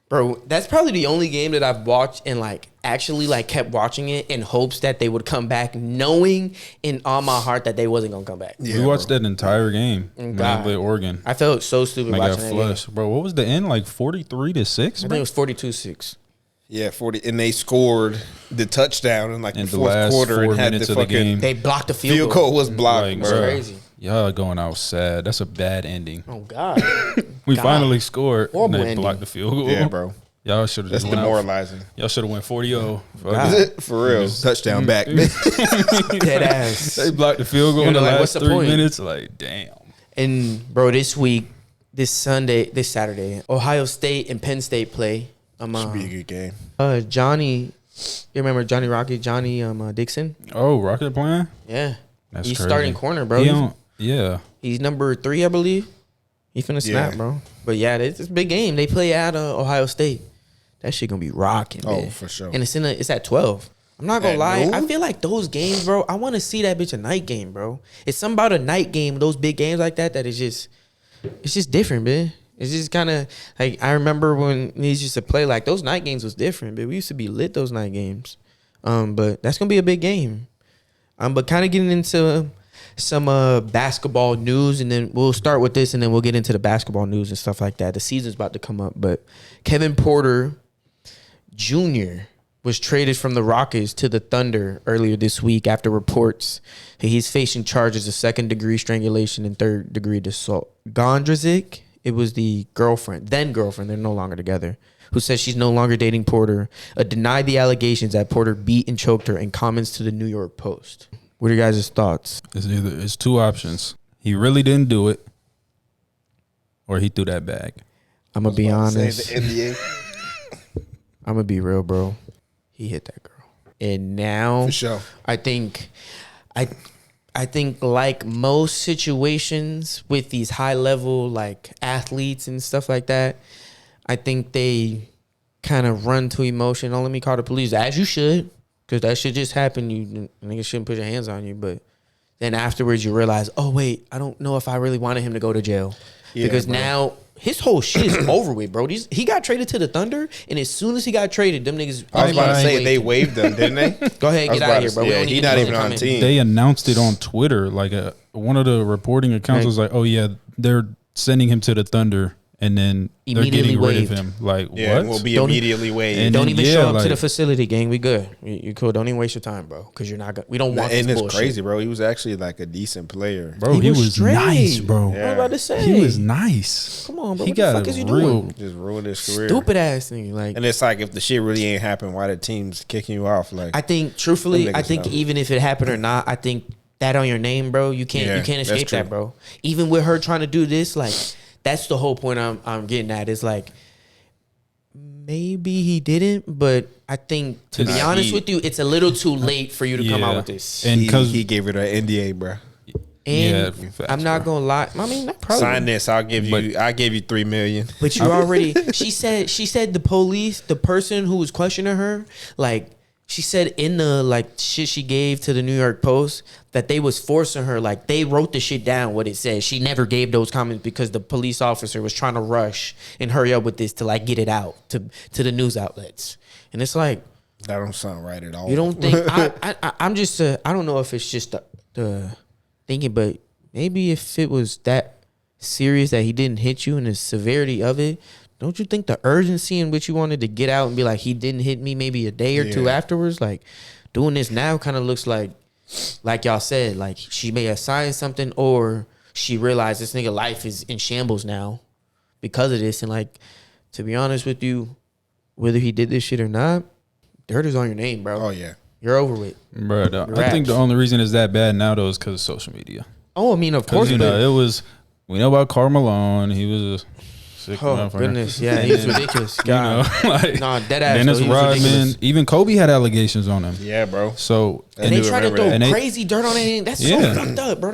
Bro, that's probably the only game that I've watched and like actually like kept watching it in hopes that they would come back, knowing in all my heart that they wasn't gonna come back. We watched that entire game when they God. played Oregon. I felt so stupid I got watching that game. flushed, bro. What was the end? Like 43-6, I think bro. it was 42-6. Yeah, 40, and they scored the touchdown in like In the the fourth last quarter 4 and had minutes the of the fucking game. They blocked the field field goal. goal was blocked, Like, bro. bro. Crazy. Y'all going out sad. That's a bad ending. Oh God. We God. finally scored. Horrible And they ending. blocked the field goal. Yeah, bro. Y'all should have That's just went out. demoralizing. Y'all should have went 40-0. Fuck God. it. For real. Touchdown back. Dead ass. They blocked the field goal You're in the like, last what's the 3 point? minutes. Like, damn. And bro, this Saturday, Ohio State and Penn State play. Should be a good game. Johnny, you remember Johnny Rocket, Johnny Dixon? Oh, Rocket playing? Yeah. That's He's crazy. starting corner, bro. He on, yeah. He's number 3, I believe. He finna snap, Yeah. bro. But yeah, it's a big game. They play at Ohio State. That shit gonna be rocking, Oh, man. for sure. And it's at 12. I'm not gonna At lie. noon? I feel like those games, bro. I want to see that bitch a night game, bro. It's something about a night game. Those big games like that. That is just, it's just different, man. It's just kind of like I remember when these used to play, like those night games was different, but we used to be lit those night games. But that's gonna be a big game. But kind of getting into some basketball news, and then we'll start with this, and then we'll get into the basketball news and stuff like that. The season's about to come up, but Kevin Porter Jr. was traded from the Rockets to the Thunder earlier this week after reports that he's facing charges of second-degree strangulation and third-degree assault. Gondrazic, it was the then girlfriend, they're no longer together, who says she's no longer dating Porter, denied the allegations that Porter beat and choked her in comments to the New York Post. What are your guys' thoughts? It's two options. He really didn't do it, or he threw that bag. I'm going to be honest. The NBA. I'm going to be real, bro. He hit that girl. And now For sure. I think like most situations with these high level like athletes and stuff like that, I think they kind of run to emotion. Don't let me call the police, as you should, because that shit just happened. You niggas shouldn't put your hands on you. But then afterwards you realize, oh wait, I don't know if I really wanted him to go to jail. Because bro, now his whole shit is over with, bro. He got traded to the Thunder, and as soon as he got traded, them niggas. I was about to say they waived them, didn't they? Go ahead, get out of here, bro. Yeah, he's not even on the team. They announced it on Twitter. Like one of the reporting accounts was like, "Oh yeah, they're sending him to the Thunder." And then they're getting rid of him. Like, what? We'll be immediately waived. And don't even show up to the facility, gang. We good. You cool. Don't even waste your time, bro. Because you're not gonna. We don't want this bullshit. And it's crazy, bro. He was actually like a decent player. Bro, he was nice, bro. Yeah. I was about to say. He was nice. Come on, bro. He what the fuck is you doing? Just ruined his career. Stupid ass thing. Like, and it's like, if the shit really ain't happened, why the team's kicking you off? Like, I think, truthfully, even if it happened or not, I think that on your name, bro, you can't escape that, bro. Even with her trying to do this, like, that's the whole point I'm getting at. Is like, maybe he didn't, but I think, to be honest with you, it's a little too late for you to come out with this. And because he gave her the NDA, bro. And I'm not gonna lie. I mean, that probably sign this. I gave you $3 million. But you already. She said the police, the person who was questioning her, like, she said in the like shit she gave to the New York Post that they was forcing her, like they wrote the shit down what it says. She never gave those comments because the police officer was trying to rush and hurry up with this to like get it out to the news outlets. And it's like, that don't sound right at all. You don't think I'm just I don't know if it's just the thinking, but maybe if it was that serious that he didn't hit you and the severity of it, don't you think the urgency in which you wanted to get out and be like, he didn't hit me maybe a day or two afterwards, like doing this now kind of looks like y'all said, like she may have signed something or she realized this nigga life is in shambles now because of this. And like, to be honest with you, whether he did this shit or not, dirt is on your name, bro. Oh yeah. You're over with. Bro, I think the only reason it's that bad now though is because of social media. Oh, I mean, of course. You know, we know about Karl Malone. He was a oh goodness, yeah, he was ridiculous. God, you know, like, nah, dead ass. Dennis Rodman, even Kobe had allegations on him. Yeah, bro. So and they try to throw crazy dirt on it. That's so fucked up, bro.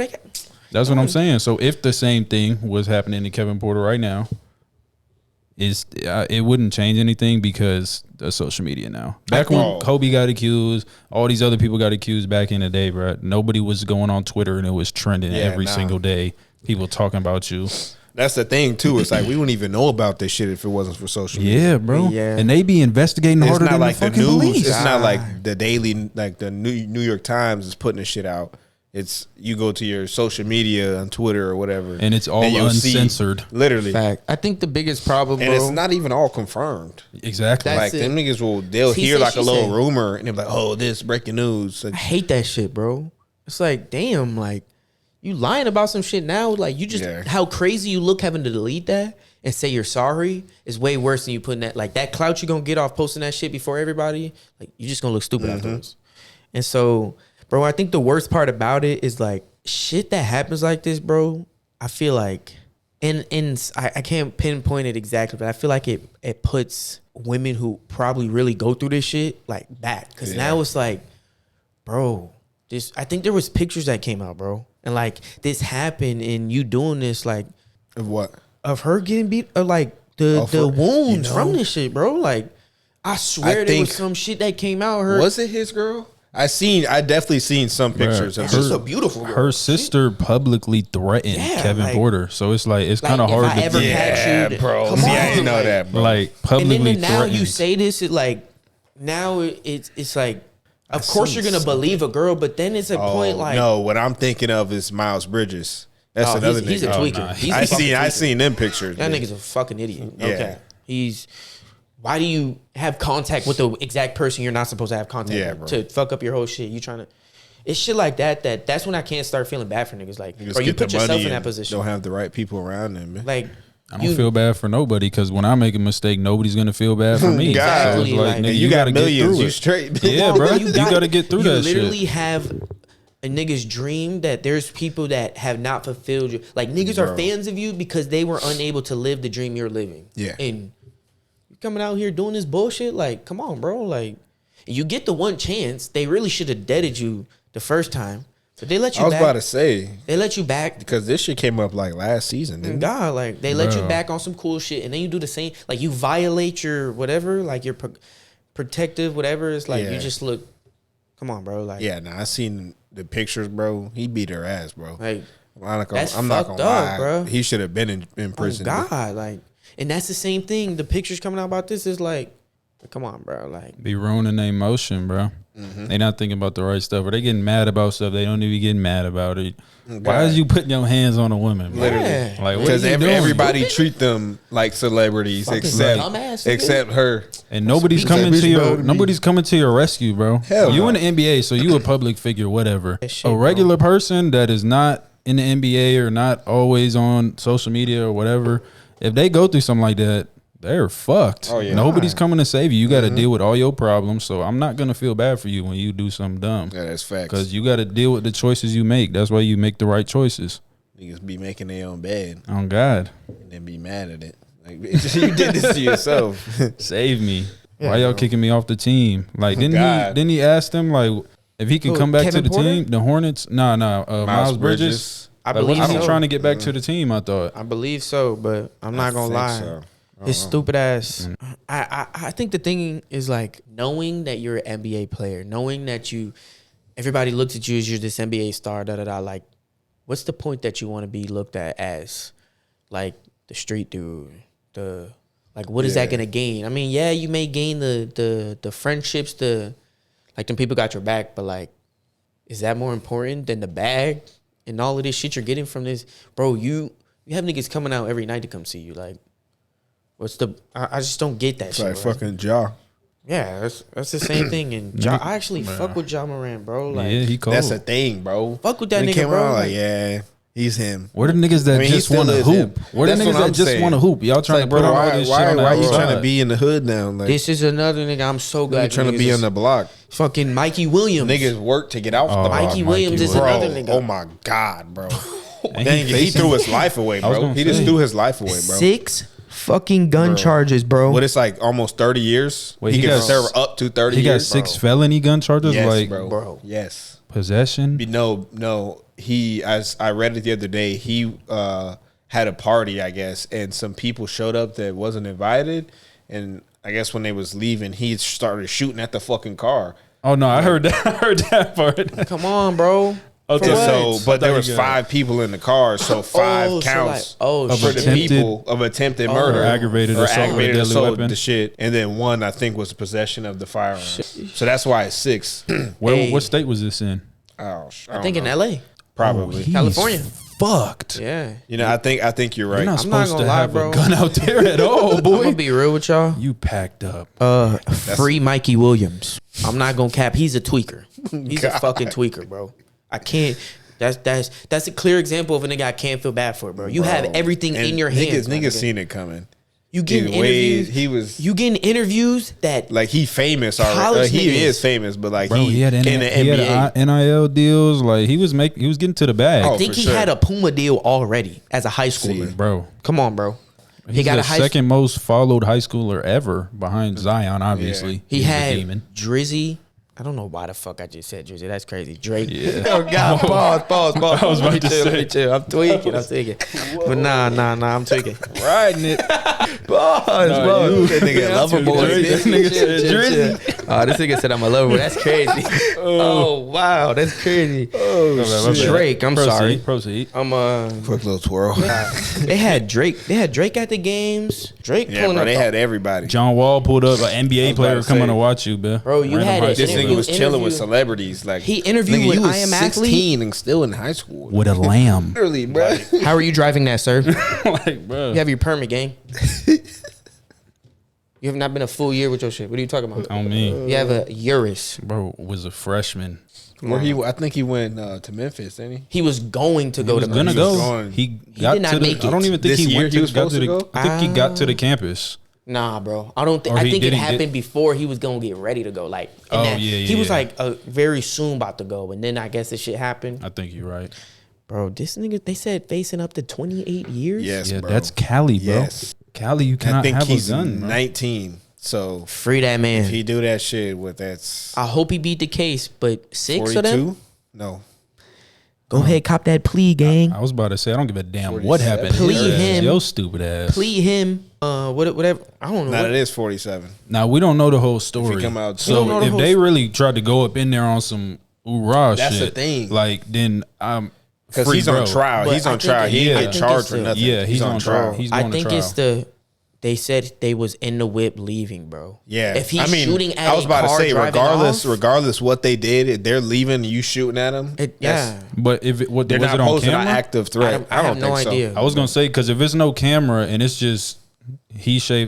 That's what I'm saying. So if the same thing was happening to Kevin Porter right now, it wouldn't change anything because of social media now. Back when Kobe got accused, all these other people got accused back in the day, bro. Nobody was going on Twitter and it was trending every single day. People talking about you. That's the thing too. It's like we wouldn't even know about this shit if it wasn't for social media. Yeah, bro. Yeah. And they be investigating harder than like the fucking news. Police. It's not like the daily, like the New York Times is putting this shit out. It's you go to your social media on Twitter or whatever, and it's all uncensored. Literally, fact. I think the biggest problem, and it's not even all confirmed. Exactly. Like them niggas they'll hear like a little rumor, and they're like, "Oh, this breaking news." Like, I hate that shit, bro. It's like, damn, like. You lying about some shit now, like you just how crazy you look having to delete that and say you're sorry is way worse than you putting that, like that clout you're gonna get off posting that shit before everybody. Like you just gonna look stupid afterwards. And so, bro, I think the worst part about it is like shit that happens like this, bro. I feel like, and I can't pinpoint it exactly, but I feel like it puts women who probably really go through this shit like back, because now it's like, bro, this. I think there was pictures that came out, bro. And like this happened, and you doing this, like of what? Of her getting beat, or like the wounds from this shit, bro. Like I swear there was some shit that came out. Was it his girl? I definitely seen some pictures of She's her. a beautiful girl. Her sister publicly threatened Kevin Porter, so it's like it's kind of hard to catch you, bro. come See, on, I didn't know that, bro. like And publicly then now threatened. you say this, it's like, of course you're gonna believe a girl, but then it's a point like, no, what I'm thinking of is Miles Bridges. That's another nigga. he's a tweaker. nah. He's a fucking I tweaker. seen them pictures. That man. nigga's a fucking idiot. Yeah. Okay, why do you have contact with the exact person you're not supposed to have contact with to fuck up your whole shit? You trying to, it's shit like that's when I can't start feeling bad for niggas. Like, Just bro, you get the put yourself money in that and position. Don't have the right people around them, man. Like, I don't feel bad for nobody because when I make a mistake, nobody's gonna feel bad for me. God. So it's like, Like, nigga, you got gotta get millions. through You it. straight. Yeah, bro. You gotta get through that shit. You literally have a nigga's dream that there's people that have not fulfilled you. Like, niggas are fans of you because they were unable to live the dream you're living. Yeah. And you coming out here doing this bullshit, like, come on, bro. Like, you get the one chance. They really should have deaded you the first time. But they let you I was back. about to say They let you back. because this shit came up like last season, didn't it? God, like, they let you Bro. back on some cool shit, and then you do the same. Like, you violate your whatever, like your protective whatever. It's like you just look. Come on, bro. Like, Yeah, I seen the pictures, bro. He beat her ass, bro. like, I'm that's not fucked gonna lie, up, bro. He should have been in prison. oh God, like, and that's the same thing. The pictures coming out about this is like, come on, bro. Like, Be ruining their emotion, bro. They not thinking about the right stuff, or they getting mad about stuff they don't even get mad about it. Why is you putting your hands on a woman, bro? Literally. Yeah. Like, what Because are you doing? everybody treat them like celebrities Fucking dumbass, except her. And nobody's Speak coming that to bitch your about me. nobody's coming to your rescue, bro. Hell you no. in the NBA, so you a public figure, whatever. shit, A regular person that is not in the NBA or not always on social media or whatever, if they go through something like that, they're fucked. Oh, yeah. Nobody's coming to save you. You got to deal with all your problems. So I'm not gonna feel bad for you when you do something dumb. Yeah, that's facts. Because you got to deal with the choices you make. That's why you make the right choices. Niggas be making their own bed On God, and then be mad at it. Like, bitch, you did this to yourself. save me. Why y'all kicking me off the team? Like, God. didn't he ask them like if he can Who, come back Kevin to the Porter? team? The Hornets? No, Miles Bridges. I Like, believe wasn't he so. trying to get back to the team? I thought. I believe so, but I'm not gonna think lie. so. His stupid ass. I think the thing is like knowing that you're an NBA player, knowing that everybody looks at you as you're this NBA star. Like, what's the point that you want to be looked at as like the street dude? What is that gonna gain? I mean, yeah, you may gain the friendships, like them people got your back, but like, is that more important than the bag and all of this shit you're getting from this, bro? You have niggas coming out every night to come see you, like. I just don't get that It's shit. like bro. fucking Jaw. Yeah, that's the same thing. And I actually fuck with Ja Morant, bro. Like, Yeah, he cold. That's a thing, bro. fuck with that When he nigga, came bro. out, Like, yeah, he's him. Where the niggas that I mean, he just still want to is hoop? him. Where the That's niggas what that I'm just saying. want to hoop? Y'all trying Like, to put bro, all this why shit on are the you trying outside. to be in the hood now? Like, this is another nigga. I'm so glad you're trying to niggas be is on the block. fucking Mikey Williams. Niggas work to get out the block. Mikey Williams is Bro, another nigga. oh my God, bro. And Dang, he facing- threw his life away, I was bro. gonna He just say. threw his life away, bro. 6 fucking gun charges, bro. What it's like almost 30 years. Wait, he he can got- serve up to 30 He got years. 6 bro. felony gun charges, Yes, like bro. Yes. possession. No. He, as I read it the other day, he had a party, I guess, and some people showed up that wasn't invited, and I guess when they was leaving, he started shooting at the fucking car. Oh no, I heard that. I heard that part. Come on, bro. Okay, For So, what? but there thought was you got- 5 people in the car, so 5 Oh, so counts like- for the attempted- people of attempted murder, Or aggravated assault with a deadly assault, weapon. the shit, and then 1 I think was possession of the firearm. So that's why it's 6. Where? Hey. What state was this in? Oh, I think in LA. probably. He's California. Fucked. Yeah. You know, I think you're right. You're not I'm not supposed gonna to lie, have bro. a gun out there at all, I'm boy. gonna be real with y'all. You packed up. Free Mikey Williams. I'm not gonna cap. He's a tweaker. He's a fucking tweaker, bro. I can't. That's a clear example of a nigga I can't feel bad for, bro. You have everything And in your hands. my Niggas nigga. seen it coming. You getting Either way, interviews. he was You getting interviews that like he famous already. College He niggas. is famous, but like Bro, he had, in the he NBA. had NIL deals. Like he was getting to the bag, Oh, I think for he sure. had a Puma deal already as a high schooler. bro. Come on, bro. He's He got the a high second most followed high schooler ever behind Zion. Obviously, He He's a had demon. Drizzy, I don't know why the fuck I just said Drizzy. That's crazy. Drake. Yeah. Oh God. Pause. I was about to say. Let me chill. I'm tweaking. But nah. I'm tweaking. Riding it. Pause. That nigga lover boy. This nigga said Drizzy. Oh, this nigga said I'm a lover boy. That's crazy. Oh wow, that's crazy. Oh, shit. Drake. I'm sorry. Proceed. I'm Quick little twirl. They had Drake. They had Drake at the games. Drake Yeah, pulling bro, up. they had everybody. John Wall pulled up an NBA about player to coming say. to watch you, Bro, you Random had high it. This school. nigga was chilling with Interview. celebrities. Like He interviewed nigga, with you was I Am Athlete. 16 and still in high school. with a lamb. Literally, bro. How are you driving that, sir? Like, bro. You have your permit, gang. You have not been a full year with your shit. What are you talking about? On me. You have a Urus. Bro was a freshman. Where I think he went to Memphis, didn't he? He was going to go He was to gonna Memphis. go. going. He He got did not to the. make I don't it. even think This he year went he to was got to supposed the. to go? I think he got to the campus. Nah, bro. I don't think. Or I he think it didn't happened get- before he was gonna get ready to go. Like, in Oh, that- yeah, He was yeah. like very soon about to go, and then I guess this shit happened. I think you're right. Bro, this nigga, they said facing up to 28 years. Yes, Yeah, bro. that's Cali, bro. Yes. Cali, you I cannot think have he's a gun, bro. 19. So Free that man. if he do that shit with that's I hope he beat the case, but 6 of them. 42? No. Go ahead, cop that plea, gang. I was about to say I don't give a damn 47. what happened. to Plea his ass. him. Yo, stupid ass. Plea him. Whatever. I don't know. Nah, what- it is 47. Now we don't know the whole story. come out- We don't know so the if whole they really tried to go up in there on some hoorah That's shit, the thing. like then I'm Because free, he's on bro. trial. But He's I on think trial. it- He I ain't think get charged it's or the- nothing. Yeah, he's on trial. He's I going to think trial. it's they said they was in the whip leaving, bro. Yeah, If he's shooting at I was a about to car say, driving regardless what they did, if they're leaving, you shooting at them. Yeah. But if it what they're was not it on posing an camera? active threat. I have don't no think idea. So. I was gonna say because if it's no camera and it's just he say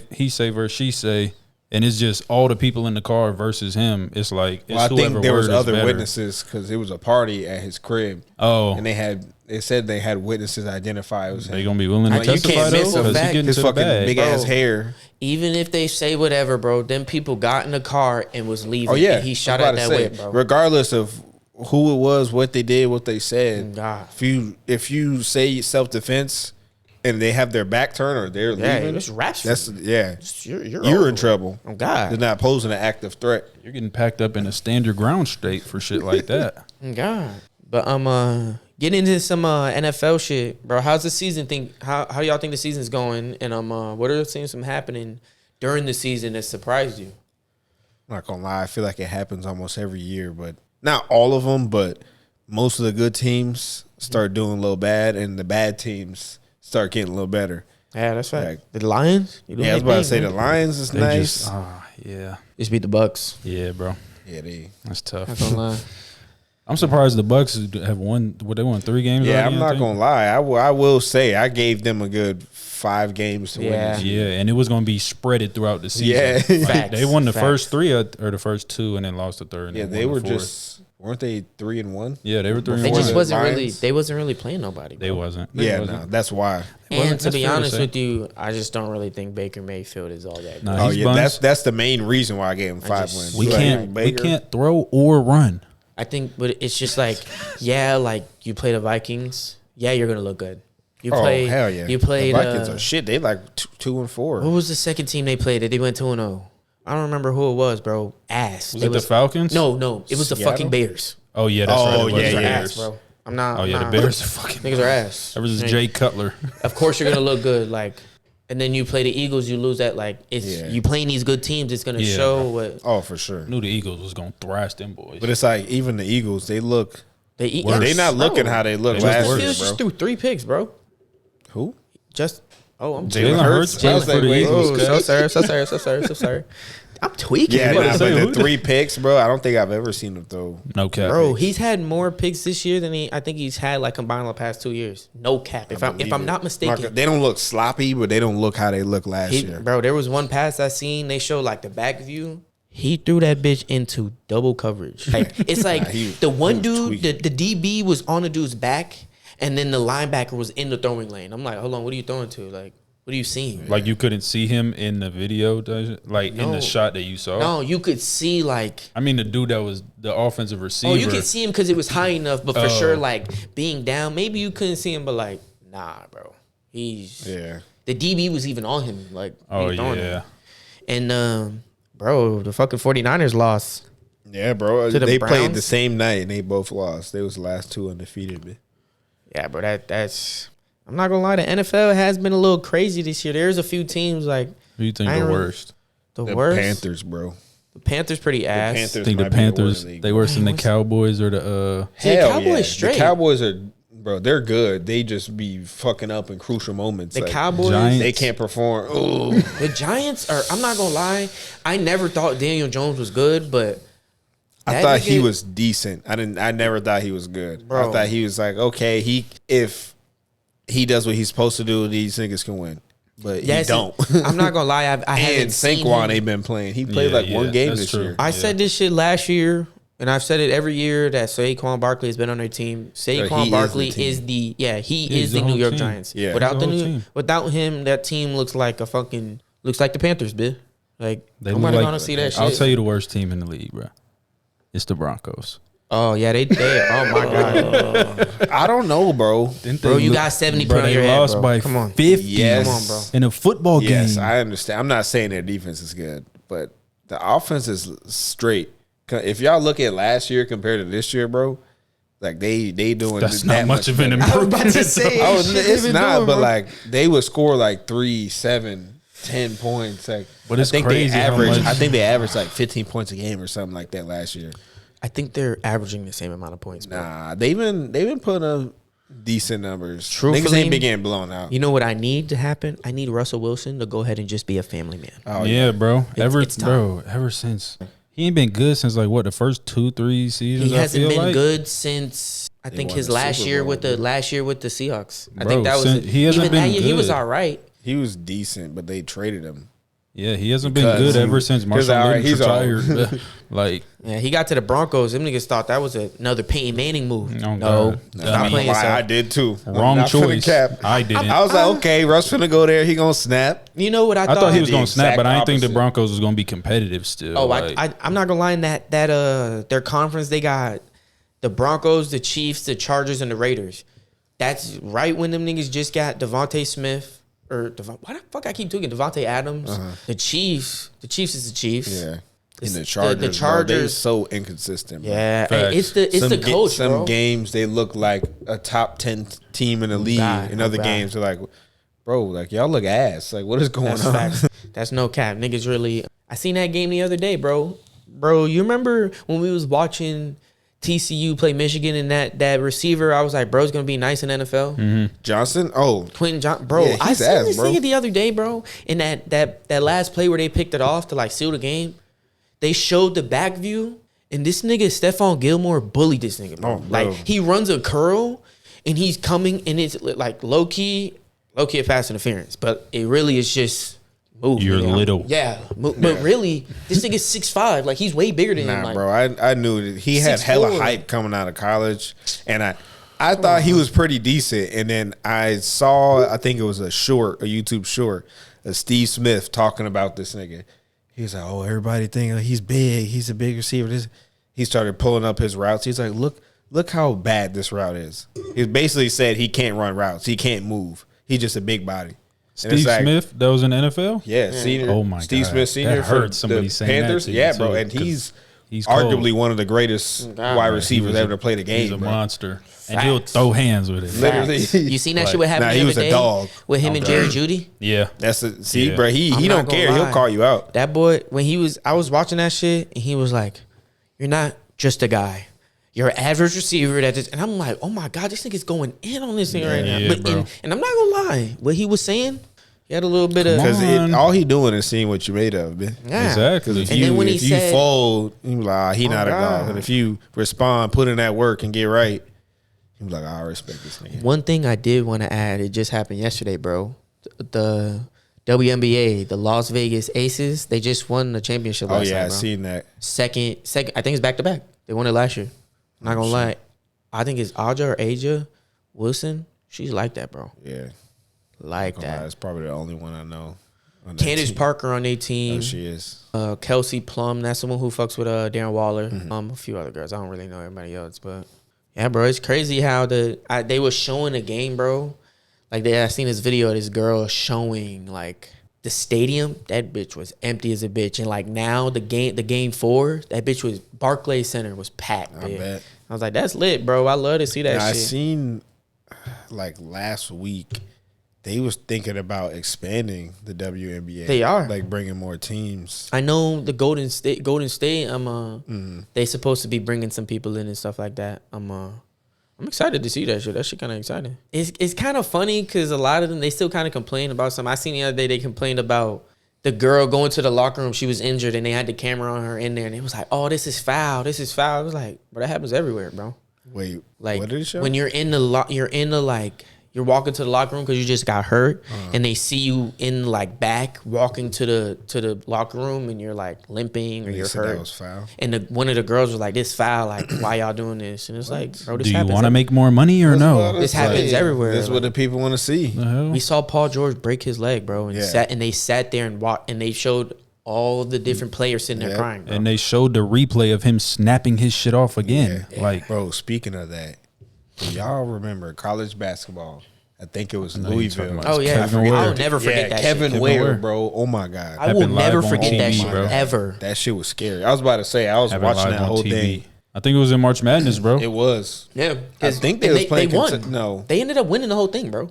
versus she say, and it's just all the people in the car versus him, it's like it's Well, I whoever think there was word is other better. witnesses because it was a party at his crib. Oh, And they said they had witnesses identify it was they him. gonna be willing to Like, you testify can't though miss him. because he Fact. getting His to the fucking bag. big ass Bro. hair. Even if they say whatever, bro, them people got in the car and was leaving. Oh yeah, And he shot I at was that about to say, whip, bro. regardless of who it was, what they did, what they said. God. If you say self defense and they have their back turned or they're Yeah, leaving, it's raps. that's yeah. You're You're over. in trouble. Oh God. They're not posing an active threat. You're getting packed up in a stand your ground state for shit like that. Oh, God. But getting into some NFL shit, bro. How's the season how do y'all think the season's going? And what are some happening during the season that surprised you? I'm not gonna lie, I feel like it happens almost every year, but not all of them, but most of the good teams start doing a little bad, and the bad teams start getting a little better. Yeah, that's right. Like- The Lions? You doing Yeah, I was their about to thing, say man. the Lions is They nice. just yeah, Just beat the Bucks. yeah, bro, Yeah, they. that's tough. Not gonna lie. I'm surprised the Bucks have won. What they won 3 games? Yeah, already, I'm I not think? gonna lie. I will say I gave them a good 5 games to win. Yeah. This year. Yeah, and it was going to be spreaded throughout the season. Yeah. Like, Facts. they won the Facts. first 3 or the first 2, and then lost the third. And Yeah, then they won were the fourth. just weren't they 3-1? Yeah, they were 3 They and just one. wasn't Lions? really. They wasn't really playing nobody. They bro. wasn't. Yeah, wasn't. no, that's why. And to That's be fair to honest say. with you, I just don't really think Baker Mayfield is all that. Nah, good. Oh he's yeah, buns. that's the main reason why I gave him 5 just- wins. We Like, can't Baker- throw or run. I think, but it's just like, yeah, like you play the Vikings. Yeah, you're gonna look good. You Oh play. hell yeah! You played. The Vikings are shit. They like 2-4. What was the second team they played that they went 2-0? I don't remember who it was, bro. Ass. Was They it the Falcons? No, it was the Seattle? fucking Bears. Oh yeah, that's right. Oh, It was yeah, the Niggas are yeah. Bears. ass, bro. I'm not. Oh yeah, nah. the Bears are fucking. Niggas are ass. That was Like, Jay Cutler. Of course you're gonna look good, like, and then you play the Eagles, you lose that. Like, it's Yeah. you playing these good teams. It's gonna Yeah, show bro. what Oh, for sure. Knew the Eagles was gonna thrash them boys. But it's like even the Eagles, they look. they eat. Worse. They not looking how they looked They last look year, Fields just bro. threw 3 picks, bro. Who? Just I'm Jalen Hurts I was for the wait, Eagles. Oh, so sorry. I'm tweaking, Yeah, about nah, to but say, the who the- 3 picks, bro. I don't think I've ever seen him throw. No cap, bro. He's had more picks this year than I think he's had like combined the past 2 years. No cap. If Believe I'm it. not mistaken, They don't look sloppy, but they don't look how they looked last year. bro. There was one pass I seen. They showed like the back view. He threw that bitch into double coverage. Like it's like Nah, he- the one he was dude, tweaking. the DB was on the dude's back, and then the linebacker was in the throwing lane. I'm like, hold on, what are you throwing to? Like, what are you seeing? Like you couldn't see him in the video, like in No. the shot that you saw. No, you could see like. I mean the dude that was the offensive receiver. Oh, you could see him because it was high enough, but for Oh. sure, like being down, maybe you couldn't see him, but like, nah, bro. He's Yeah. the DB was even on him, like Oh he throwing yeah. him. And bro, the fucking 49ers lost. Yeah, bro. To the They Browns? played the same night and they both lost. They was the last two undefeated, man. Yeah, bro. That's. I'm not gonna lie. The NFL has been a little crazy this year. There's a few teams like. Who do you think I ain't the really- worst? The The worst. Panthers, bro. The Panthers pretty ass. Panthers I think the might be the Panthers, worst league, they bro. worse than the What's- Cowboys or the The Hell Cowboys yeah. straight. The Cowboys are, bro, they're good. They just be fucking up in crucial moments. The Like, Cowboys. Giants. they can't perform. Ooh. The Giants are. I'm not gonna lie. I never thought Daniel Jones was good, but I that thought he nigga- was decent. I never thought he was good. Bro. I thought he was like, okay, if he does what he's supposed to do, these niggas can win. But Yes, he don't. I'm not gonna lie. I haven't And seen Saquon him. ain't been playing. He played Yeah, like one yeah, game that's this true. year. I Yeah. said this shit last year, and I've said it every year that Saquon Barkley has been on their team. he Saquon is Barkley the team. is the Yeah, he he's is the the New whole York team. Giants. Yeah. Without He's the the whole new team. without him, that team looks like the Panthers, bitch. Like They look nobody like- gonna see that shit. I'll tell you the worst team in the league, bro. It's the Broncos. Oh yeah, they oh my god, I don't know, bro. bro, you got 70 Bro, on they your head, lost bro. by Come on, 50 Yes. Come on, bro. in a football Yes, game. I understand. I'm not saying their defense is good, but the offense is straight. If y'all look at last year compared to this year, bro, like they doing That's that not much of an better. improvement. about to say, Oh, shit they've it's been not, doing, but bro. like they would score like 3, 7, 10 points. Like, But it's I think crazy they how average. much- I think they averaged like 15 points a game or something like that last year. I think they're averaging the same amount of points, bro. Nah, they've been putting up decent numbers. Niggas Truthfully, ain't been getting blown out. You know what I need to happen? I need Russell Wilson to go ahead and just be a family man. Oh yeah, bro. it's time. Ever since he ain't been good since like what the first 2-3 seasons. He I hasn't feel been like. good since I think won his the last Super year Bowl, with the dude. Seahawks. I Bro, think that was since- he hasn't even that been year he was good. all right. He was decent, but they traded him. Yeah, he hasn't been Because good ever he- since because, Marshall all right, Lynch he's all- retired. Like, Yeah, he got to the Broncos. Them niggas thought that was another Peyton Manning move. Oh, No, God. stop I mean, playing I yourself. did too. wrong Not finna choice. cap. I didn't. I was like, okay, Russ finna go there. He gonna snap. You know what I I thought? thought he was the gonna snap, but I didn't think the exact Broncos was gonna be competitive still. Oh, like, I'm not gonna lie. In that their conference, they got the Broncos, the Chiefs, the Chargers, and the Raiders. That's right when them niggas just got Devontae Smith or why the fuck I keep talking Devontae Adams. The Chiefs is the Chiefs. Yeah. The- And the the Chargers, bro, they Chargers- so inconsistent. Bro. Yeah, Facts. it's the coach, Some bro. games they look like a top 10 team in the league. God, In other God. games they're like, bro, like y'all look ass. Like what is going That's on? facts. That's no cap. Niggas really. I seen that game the other day, bro. Bro, you remember when we was watching TCU play Michigan and that receiver? I was like, bro's gonna be nice in NFL. Johnson? Oh, Quentin John, bro. Yeah, I he's seen ass, this bro. nigga the other day, bro. In that last play where they picked it off to like seal the game, they showed the back view, and this nigga Stephon Gilmore bullied this nigga, bro. Oh, bro. Like he runs a curl, and he's coming, and it's like low key a pass interference, but it really is just move. You're nigga. little. Yeah, but really, this nigga's 6'5". Like he's way bigger than him. nah, Like, bro. I knew that he had hella 6'4". hype coming out of college, and I thought he was pretty decent. And then I saw, I think it was a YouTube short, of Steve Smith talking about this nigga. He was like, "Oh, everybody think he's big. He's a big receiver." He started pulling up his routes. He's like, "Look how bad this route is." He basically said he can't run routes. He can't move. He's just a big body. And it's Steve like, Smith, that was in the NFL. yeah, senior. Oh my Steve God. Smith, senior. That for hurts somebody the saying that Panthers. to you, Yeah, bro, too, and 'cause he's arguably cold. one of the greatest God, wide man. receivers He's a- ever to play the game. He's a bro. monster, and he'll throw hands with it. Literally. you seen that shit? What happened Nah, the he other was a day dog. with him and Okay. Jerry Judy? Yeah, That's a, see, Yeah. bro. He I'm don't not gonna care. lie. He'll call you out. That boy, I was watching that shit, and he was like, "You're not just a guy. You're an average receiver that is." And I'm like, "Oh my god, this nigga's going in on this thing right now." Yeah, But bro. and I'm not gonna lie, what he was saying, he had a little bit of. Come on. Because all he doing is seeing what you made of, man. Yeah. exactly. If And you then when he if you said- fold, you be like, he not a God. dog. And if you respond, put in that work and get right, you be like, I respect this nigga. One thing I did want to add, it just happened yesterday, bro. The WNBA, the Las Vegas Aces, they just won the championship Oh last yeah, I night, bro. seen that. Second, I think it's back to back. They won it last year. Not gonna lie, I think it's Aja or Aja Wilson. She's like that, bro. Yeah, Like that. that's probably the only one I know. on that Candace team. Parker on their Oh, team. she is. Kelsey Plum, that's someone who fucks with Darren Waller. Mm-hmm. A few other girls. I don't really know everybody else, but yeah, bro, it's crazy how they were showing the game, bro. Like I seen this video of this girl showing like the stadium, that bitch was empty as a bitch. And like now the game 4, that bitch was Barclays Center was packed. I bet. I was like, that's lit, bro. I love to see that shit. I seen like last week they was thinking about expanding the WNBA. They are. like bringing more teams. I know the Golden State. They supposed to be bringing some people in and stuff like that. I'm excited to see that shit. That shit kind of exciting. It's kind of funny because a lot of them, they still kind of complain about something. I seen the other day they complained about the girl going to the locker room. She was injured and they had the camera on her in there and it was like, oh, this is foul. This is foul. It was like, bro, that happens everywhere, bro. Wait, Like what did it show? when you're you're walking to the locker room because you just got hurt, and they see you in like back walking to the locker room, and you're like limping or you're said hurt. that was foul. And one of the girls was like, "This foul, like why y'all doing this?" And it's like, bro, this Do you happens. want to make more money or no? This happens everywhere. That's what the people want to see. The hell? We saw Paul George break his leg, bro, and Yeah. they sat there and walked, and they showed all the different players sitting there Yeah. crying, bro. And they showed the replay of him snapping his shit off again. Yeah. Like, Bro, speaking of that, do y'all remember college basketball? I think it was know you're talking Louisville. about Oh yeah, Kevin Ware. I'll never forget that Kevin shit. Ware, Ware. bro. Oh my god, I will Happened never live on forget that TV, shit bro. ever. that shit was scary. I was about to say I was happened watching live that on whole TV. thing. I think it was in March Madness, bro. It was. Yeah, I think they was playing. They won. No, They ended up winning the whole thing, bro.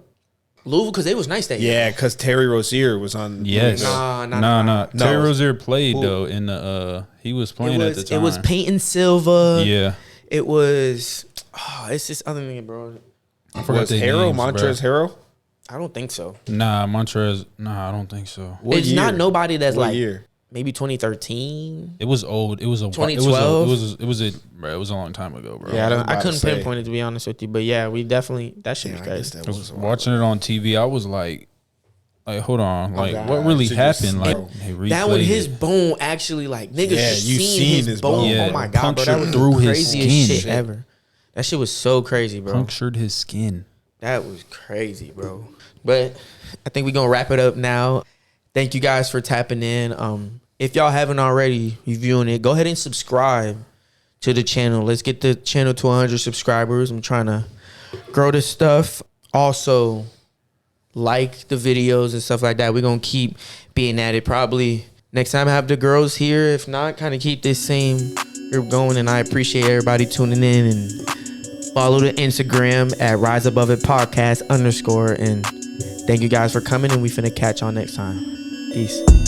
Louisville, because they was nice that year. yeah, because Terry Rozier was on. Yes. Louisville. Nah. Terry Rozier played Who? though in the he was playing at the time. It was Peyton Silva. Yeah. It was. It's this other nigga, bro. I forgot Was their Harrell names, Montrezl bro. Harrell? I don't think so. Nah, Montrez. Nah, I don't think so. What It's year? not nobody that's What like year? maybe 2013. It was old. It was a 2012? It was a long time ago, bro. Yeah, was I about couldn't to say. pinpoint it to be honest with you, but yeah, we definitely that shit Yeah, was I guess crazy. that I was was a while watching it on TV. I was like, hold on, like God. what really Shit just happened? Like slow. they That when replayed his it. bone actually like niggas Yeah, just you seen his bone. Yeah, Oh my god, bro, that punctured was through the his craziest skin. shit ever. That shit was so crazy, bro. punctured his skin. That was crazy, bro. But I think we're gonna wrap it up now. Thank you guys for tapping in. If y'all haven't already reviewing it, go ahead and subscribe to the channel. Let's get the channel to 100 subscribers. I'm trying to grow this stuff. Also, like the videos and stuff like that. We're gonna keep being at it. Probably next time I have the girls here. If not, kind of keep this same group going. And I appreciate everybody tuning in and follow the Instagram at Rise Above It Podcast _. And thank you guys for coming. And we finna catch y'all next time. Peace.